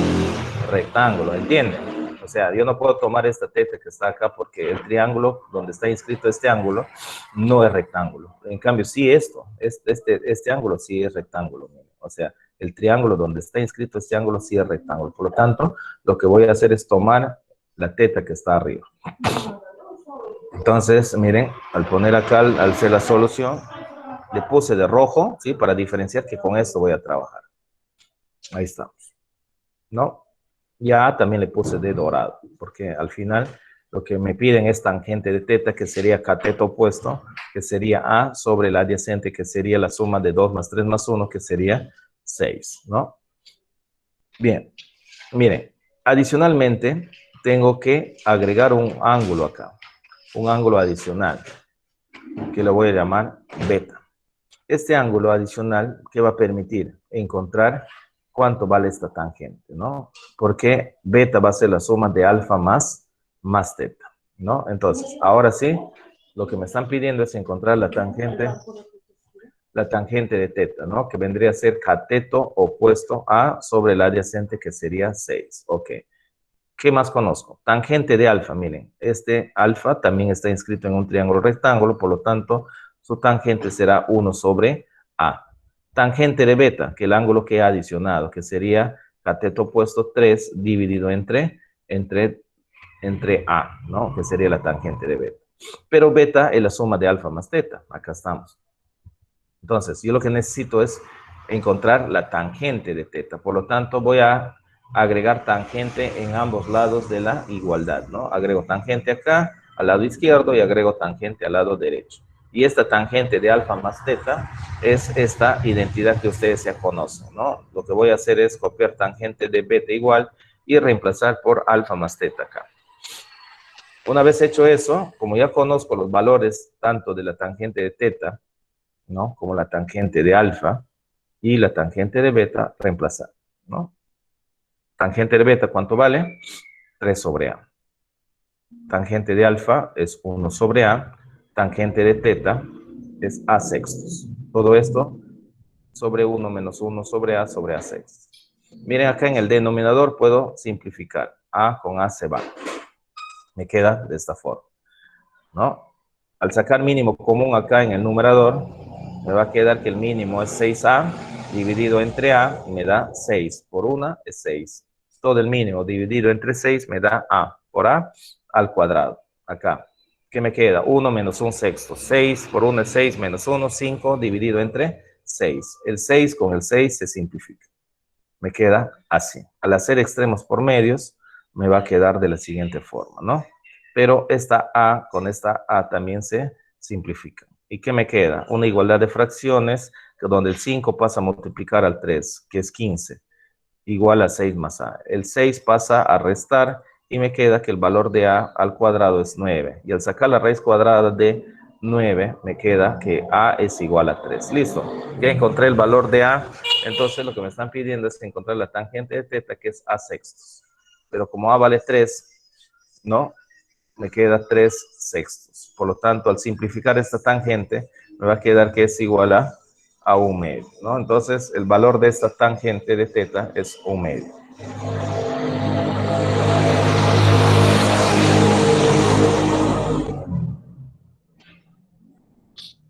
S1: rectángulo, ¿entienden? O sea, yo no puedo tomar esta teta que está acá porque el triángulo donde está inscrito este ángulo no es rectángulo. En cambio, sí este ángulo sí es rectángulo. O sea, el triángulo donde está inscrito este ángulo sí es rectángulo. Por lo tanto, lo que voy a hacer es tomar la teta que está arriba. Entonces, miren, al poner acá, al hacer la solución, le puse de rojo, ¿sí? Para diferenciar que con esto voy a trabajar. Ahí estamos, ¿no? Ya también le puse de dorado, porque al final Lo que me piden es tangente de teta, que sería cateto opuesto, que sería A sobre el adyacente, que sería la suma de 2 más 3 más 1, que sería 6, ¿no? Bien, miren, adicionalmente tengo que agregar un ángulo acá, un ángulo adicional, que lo voy a llamar beta. Este ángulo adicional que va a permitir encontrar cuánto vale esta tangente, ¿no? Porque beta va a ser la suma de alfa más teta, ¿no? Entonces, ahora sí, lo que me están pidiendo es encontrar la tangente de teta, ¿no? Que vendría a ser cateto opuesto a sobre el adyacente, que sería 6. Ok. ¿Qué más conozco? Tangente de alfa, miren. Este alfa también está inscrito en un triángulo rectángulo, por lo tanto, su tangente será 1 sobre A. Tangente de beta, que el ángulo que he adicionado, que sería cateto opuesto 3 dividido entre A, ¿no? Que sería la tangente de beta. Pero beta es la suma de alfa más teta. Acá estamos. Entonces, yo lo que necesito es encontrar la tangente de teta. Por lo tanto, voy a agregar tangente en ambos lados de la igualdad, ¿no? Agrego tangente acá, al lado izquierdo, y agrego tangente al lado derecho. Y esta tangente de alfa más teta es esta identidad que ustedes ya conocen, ¿no? Lo que voy a hacer es copiar tangente de beta igual y reemplazar por alfa más teta acá. Una vez hecho eso, como ya conozco los valores tanto de la tangente de teta, ¿no? Como la tangente de alfa y la tangente de beta, reemplazar, ¿no? Tangente de beta, ¿cuánto vale? 3 sobre A. Tangente de alfa es 1 sobre A. Tangente de teta es A sextos. Todo esto sobre 1 menos 1 sobre A sextos. Miren acá en el denominador puedo simplificar. A con A se va. Me queda de esta forma, ¿no? Al sacar mínimo común acá en el numerador, me va a quedar que el mínimo es 6A dividido entre A y me da 6. Por 1 es 6. Todo el mínimo dividido entre 6 me da A por A al cuadrado. Acá, ¿qué me queda? 1 menos 1 sexto. 6 por 1 es 6 menos 1, 5 dividido entre 6. El 6 con el 6 se simplifica. Me queda así. Al hacer extremos por medios, me va a quedar de la siguiente forma, ¿no? Pero esta A con esta A también se simplifica. ¿Y qué me queda? Una igualdad de fracciones donde el 5 pasa a multiplicar al 3, que es 15, igual a 6 más A. El 6 pasa a restar y me queda que el valor de A al cuadrado es 9. Y al sacar la raíz cuadrada de 9, me queda que A es igual a 3. Listo. Ya encontré el valor de A. Entonces lo que me están pidiendo es encontrar la tangente de teta, que es A sextos. Pero como A vale 3, ¿no? Me queda 3 sextos. Por lo tanto, al simplificar esta tangente, me va a quedar que es igual a 1 medio, ¿no? Entonces, el valor de esta tangente de teta es 1 medio.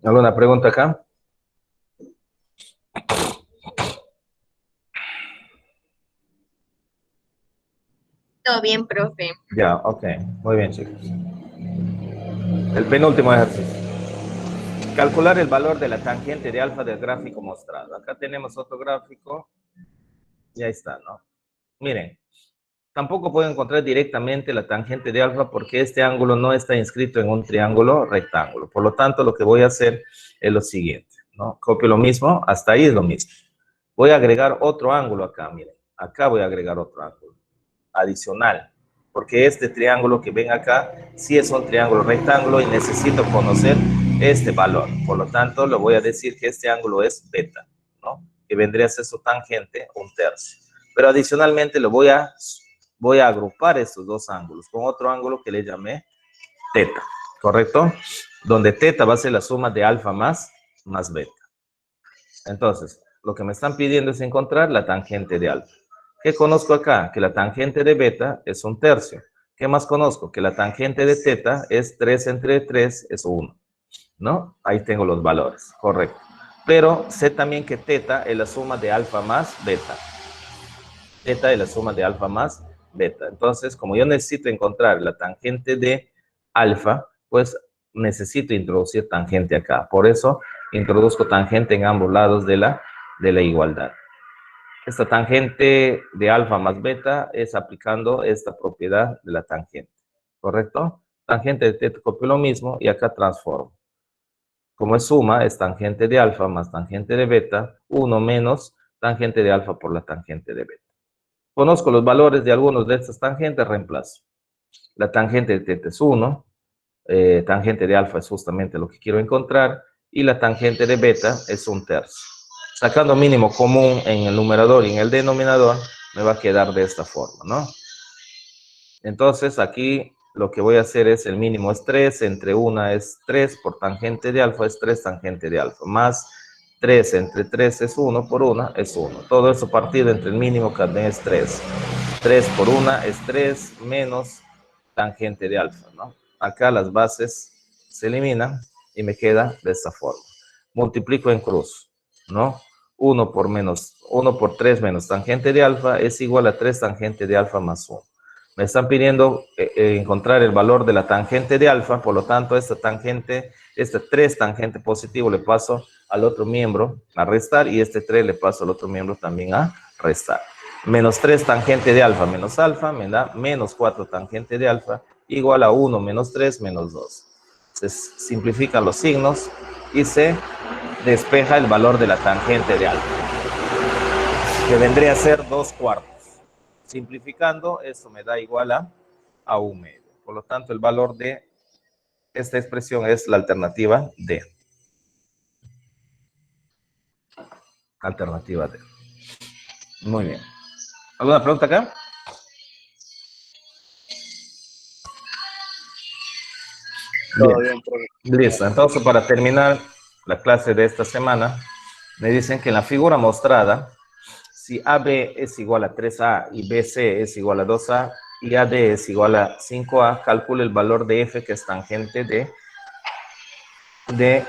S1: ¿Alguna pregunta acá?
S4: Todo bien, profe.
S1: Ya, ok. Muy bien, chicos. El penúltimo ejercicio. Calcular el valor de la tangente de alfa del gráfico mostrado. Acá tenemos otro gráfico. Y ahí está, ¿no? Miren, tampoco puedo encontrar directamente la tangente de alfa porque este ángulo no está inscrito en un triángulo rectángulo. Por lo tanto, lo que voy a hacer es lo siguiente, ¿no? Copio lo mismo, hasta ahí es lo mismo. Voy a agregar otro ángulo acá, miren. Acá voy a agregar otro ángulo adicional, porque este triángulo que ven acá sí es un triángulo rectángulo y necesito conocer este valor. Por lo tanto, lo voy a decir que este ángulo es beta, ¿no? Que vendría a ser su tangente, 1/3. Pero adicionalmente lo voy a agrupar estos dos ángulos con otro ángulo que le llamé teta, ¿correcto? Donde teta va a ser la suma de alfa más beta. Entonces, lo que me están pidiendo es encontrar la tangente de alfa. ¿Qué conozco acá? Que la tangente de beta es 1/3. ¿Qué más conozco? Que la tangente de teta es 3 entre 3 es 1, ¿no? Ahí tengo los valores, correcto. Pero sé también que teta es la suma de alfa más beta. Teta es la suma de alfa más beta. Entonces, como yo necesito encontrar la tangente de alfa, pues necesito introducir tangente acá. Por eso introduzco tangente en ambos lados de la igualdad. Esta tangente de alfa más beta es aplicando esta propiedad de la tangente. ¿correcto? Tangente de teta copio lo mismo y acá transformo. Como es suma, es tangente de alfa más tangente de beta, 1 menos tangente de alfa por la tangente de beta. Conozco los valores de algunos de estas tangentes, reemplazo. La tangente de teta es 1, tangente de alfa es justamente lo que quiero encontrar, y la tangente de beta es 1/3. Sacando mínimo común en el numerador y en el denominador, me va a quedar de esta forma, ¿no? Entonces aquí lo que voy a hacer es, el mínimo es 3, entre 1 es 3, por tangente de alfa es 3 tangente de alfa, más 3 entre 3 es 1, por 1 es 1. Todo eso partido entre el mínimo que también es 3. 3 por 1 es 3 menos tangente de alfa, ¿no? Acá las bases se eliminan y me queda de esta forma. Multiplico en cruz, ¿no? 1 por 3 menos tangente de alfa es igual a 3 tangente de alfa más 1. Me están pidiendo encontrar el valor de la tangente de alfa, por lo tanto, esta tangente, este 3 tangente positivo le paso al otro miembro a restar y este 3 le paso al otro miembro también a restar. Menos 3 tangente de alfa menos alfa me da menos 4 tangente de alfa igual a 1 menos 3 menos 2. Se simplifican los signos y se despeja el valor de la tangente de alfa, que vendría a ser 2/4. Simplificando, eso me da igual a 1/2. Por lo tanto, el valor de esta expresión es la alternativa D. Alternativa D. Muy bien. ¿Alguna pregunta acá?
S2: Todo bien, profe.
S1: Listo. Entonces, para terminar la clase de esta semana, me dicen que en la figura mostrada, si AB es igual a 3A y BC es igual a 2A y AD es igual a 5A, calcule el valor de F que es tangente de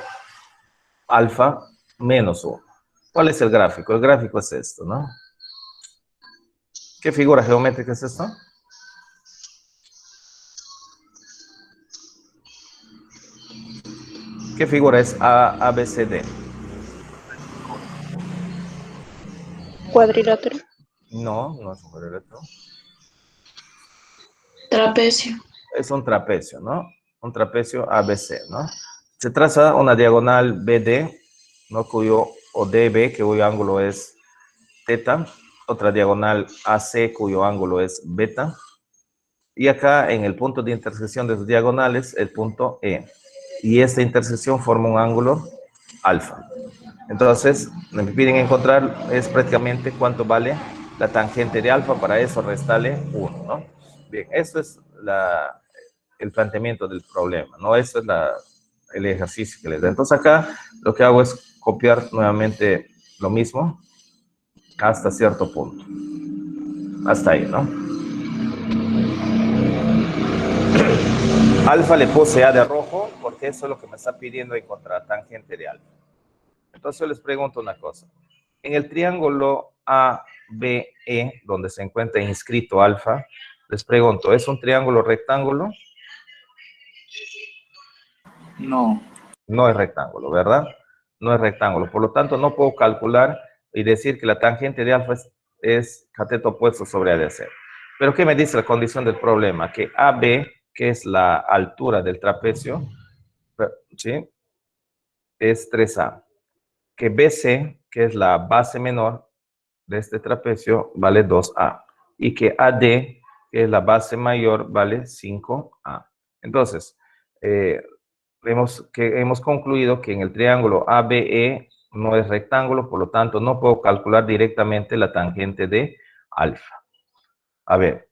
S1: alfa menos 1. ¿Cuál es el gráfico? El gráfico es esto, ¿no? ¿Qué figura geométrica es esto? ¿Qué figura es ABCD?
S5: Cuadrilátero.
S1: No, no es un cuadrilátero.
S3: Trapecio.
S1: Es un trapecio, ¿no? Un trapecio ABC, ¿no? Se traza una diagonal BD, ¿no? O DB, cuyo ángulo es teta. Otra diagonal AC, cuyo ángulo es beta. Y acá, en el punto de intersección de sus diagonales, el punto E. Y esta intersección forma un ángulo alfa. Entonces, me piden encontrar es prácticamente cuánto vale la tangente de alfa. Para eso restarle 1, ¿no? Bien, eso es el planteamiento del problema, ¿no? Eso es el ejercicio que les da. Entonces acá lo que hago es copiar nuevamente lo mismo hasta cierto punto. Hasta ahí, ¿no? Alfa le puse A de rojo porque eso es lo que me está pidiendo encontrar, tangente de alfa. Entonces yo les pregunto una cosa. En el triángulo ABE, donde se encuentra inscrito alfa, les pregunto, ¿es un triángulo rectángulo?
S6: No.
S1: No es rectángulo, ¿verdad? No es rectángulo. Por lo tanto, no puedo calcular y decir que la tangente de alfa es cateto opuesto sobre ADC. Pero ¿qué me dice la condición del problema? Que AB, que es la altura del trapecio, ¿sí? Es 3A. Que BC, que es la base menor de este trapecio, vale 2A. Y que AD, que es la base mayor, vale 5A. Entonces, hemos concluido que en el triángulo ABE no es rectángulo, por lo tanto no puedo calcular directamente la tangente de alfa. A ver,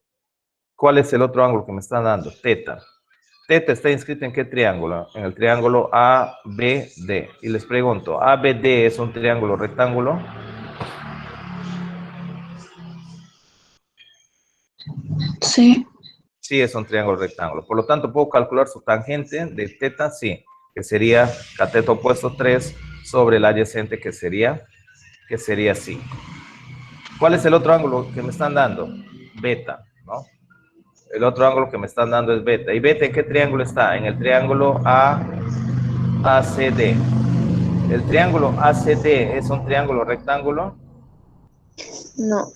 S1: ¿cuál es el otro ángulo que me están dando? Teta. Teta está inscrito en qué triángulo? En el triángulo ABD. Y les pregunto, ¿ABD es un triángulo rectángulo?
S3: Sí.
S1: Sí, es un triángulo rectángulo. Por lo tanto, puedo calcular su tangente de teta, sí, que sería cateto opuesto 3 sobre el adyacente, que sería 5. ¿Cuál es el otro ángulo que me están dando? Beta, ¿no? El otro ángulo que me están dando es beta. ¿Y beta en qué triángulo está? En el triángulo ACD. ¿El triángulo ACD es un triángulo rectángulo?
S5: No.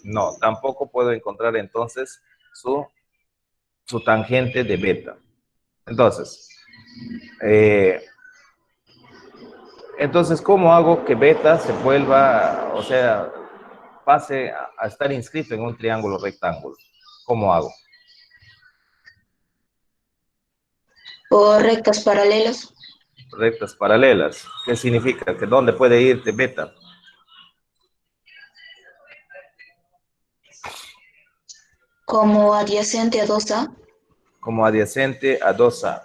S1: No, tampoco puedo encontrar entonces su su tangente de beta. Entonces, ¿cómo hago que beta se vuelva, o sea, pase a estar inscrito en un triángulo rectángulo? ¿Cómo hago?
S3: Por rectas paralelas.
S1: Rectas paralelas. ¿Qué significa? ¿Que dónde puede irte beta?
S3: Como adyacente a 2A.
S1: Como adyacente a 2A.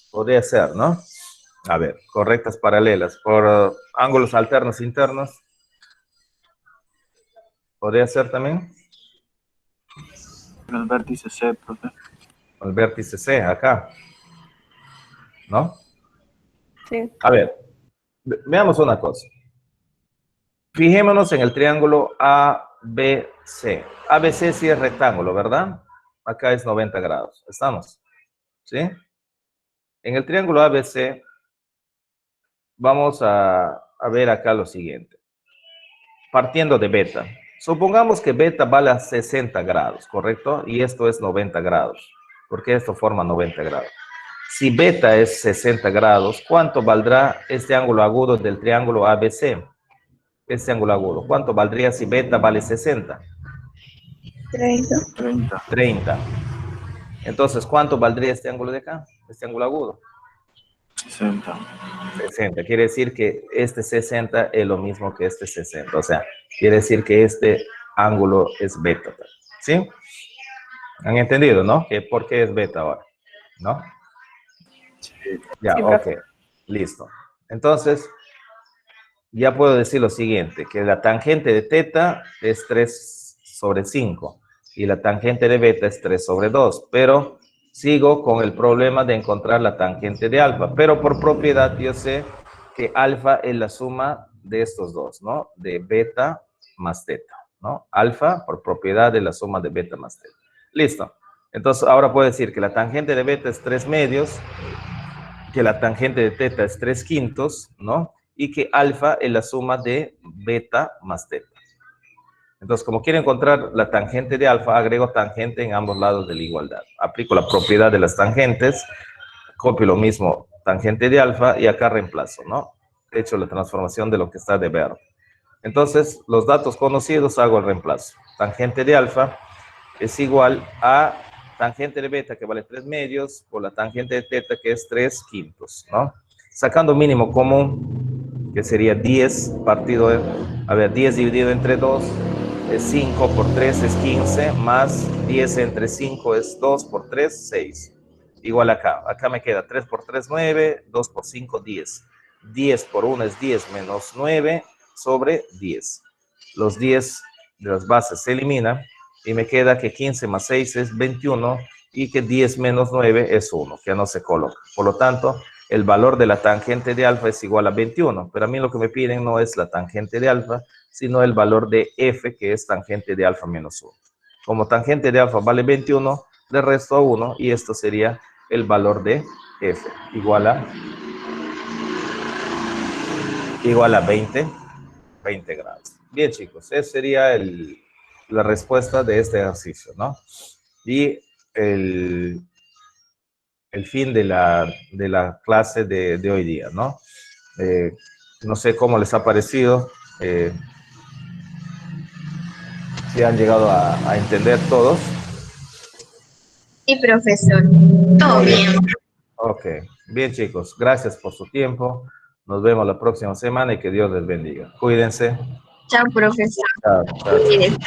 S1: Podría ser, ¿no? A ver, correctas paralelas. Por ángulos alternos internos. ¿Podría ser también?
S6: El vértice C, profe.
S1: El vértice C, acá. ¿No?
S5: Sí.
S1: A ver, veamos una cosa. Fijémonos en el triángulo ABC. ABC sí es rectángulo, ¿verdad? Acá es 90 grados. ¿Estamos? ¿Sí? En el triángulo ABC vamos a ver acá lo siguiente. Partiendo de beta. Supongamos que beta vale a 60 grados, ¿correcto? Y esto es 90 grados, porque esto forma 90 grados. Si beta es 60 grados, ¿cuánto valdrá este ángulo agudo del triángulo ABC? Este ángulo agudo. ¿Cuánto valdría si beta vale 60?
S6: 30.
S1: 30. Entonces, ¿cuánto valdría este ángulo de acá? Este ángulo agudo.
S6: 60.
S1: 60. Quiere decir que este 60 es lo mismo que este 60. O sea, quiere decir que este ángulo es beta. ¿Sí? ¿Han entendido, no? Que ¿por qué es beta ahora? ¿No? Ya,
S5: Sí,
S1: ok.
S5: profe.
S1: Listo. Entonces, ya puedo decir lo siguiente, que la tangente de teta es 3 sobre 5 y la tangente de beta es 3 sobre 2, pero sigo con el problema de encontrar la tangente de alfa, pero por propiedad yo sé que alfa es la suma de estos dos, ¿no? De beta más teta, ¿no? Alfa por propiedad de la suma de beta más teta. Listo. Entonces ahora puedo decir que la tangente de beta es 3 medios, que la tangente de teta es 3 quintos, ¿no? Y que alfa es la suma de beta más teta. Entonces, como quiero encontrar la tangente de alfa, agrego tangente en ambos lados de la igualdad. Aplico la propiedad de las tangentes, copio lo mismo, tangente de alfa, y acá reemplazo, ¿no? He hecho la transformación de lo que está de verde. Entonces, los datos conocidos hago el reemplazo. Tangente de alfa es igual a tangente de beta, que vale 3 medios, por la tangente de teta, que es 3 quintos, ¿no? Sacando mínimo común, que sería 10 partido, a ver, 10 dividido entre 2 es 5, por 3 es 15, más 10 entre 5 es 2, por 3, 6. Igual acá. Acá me queda 3 por 3, 9, 2 por 5, 10. 10 por 1 es 10 menos 9 sobre 10. Los 10 de las bases se eliminan y me queda que 15 más 6 es 21 y que 10 menos 9 es 1, que no se coloca. Por lo tanto, el valor de la tangente de alfa es igual a 21, pero a mí lo que me piden no es la tangente de alfa, sino el valor de f, que es tangente de alfa menos 1. Como tangente de alfa vale 21, le resto a 1 y esto sería el valor de f, igual a 20 grados. Bien, chicos, esa sería la respuesta de este ejercicio, ¿no? Y el fin de la clase de hoy día, ¿no? No sé cómo les ha parecido, si han llegado a entender todos.
S7: Sí, profesor. Todo
S1: Muy bien.
S7: bien.
S1: Ok, bien, chicos, gracias por su tiempo. Nos vemos la próxima semana y que Dios les bendiga. Cuídense.
S7: Chao, profesor.
S1: Chao, chao.
S7: Cuídese.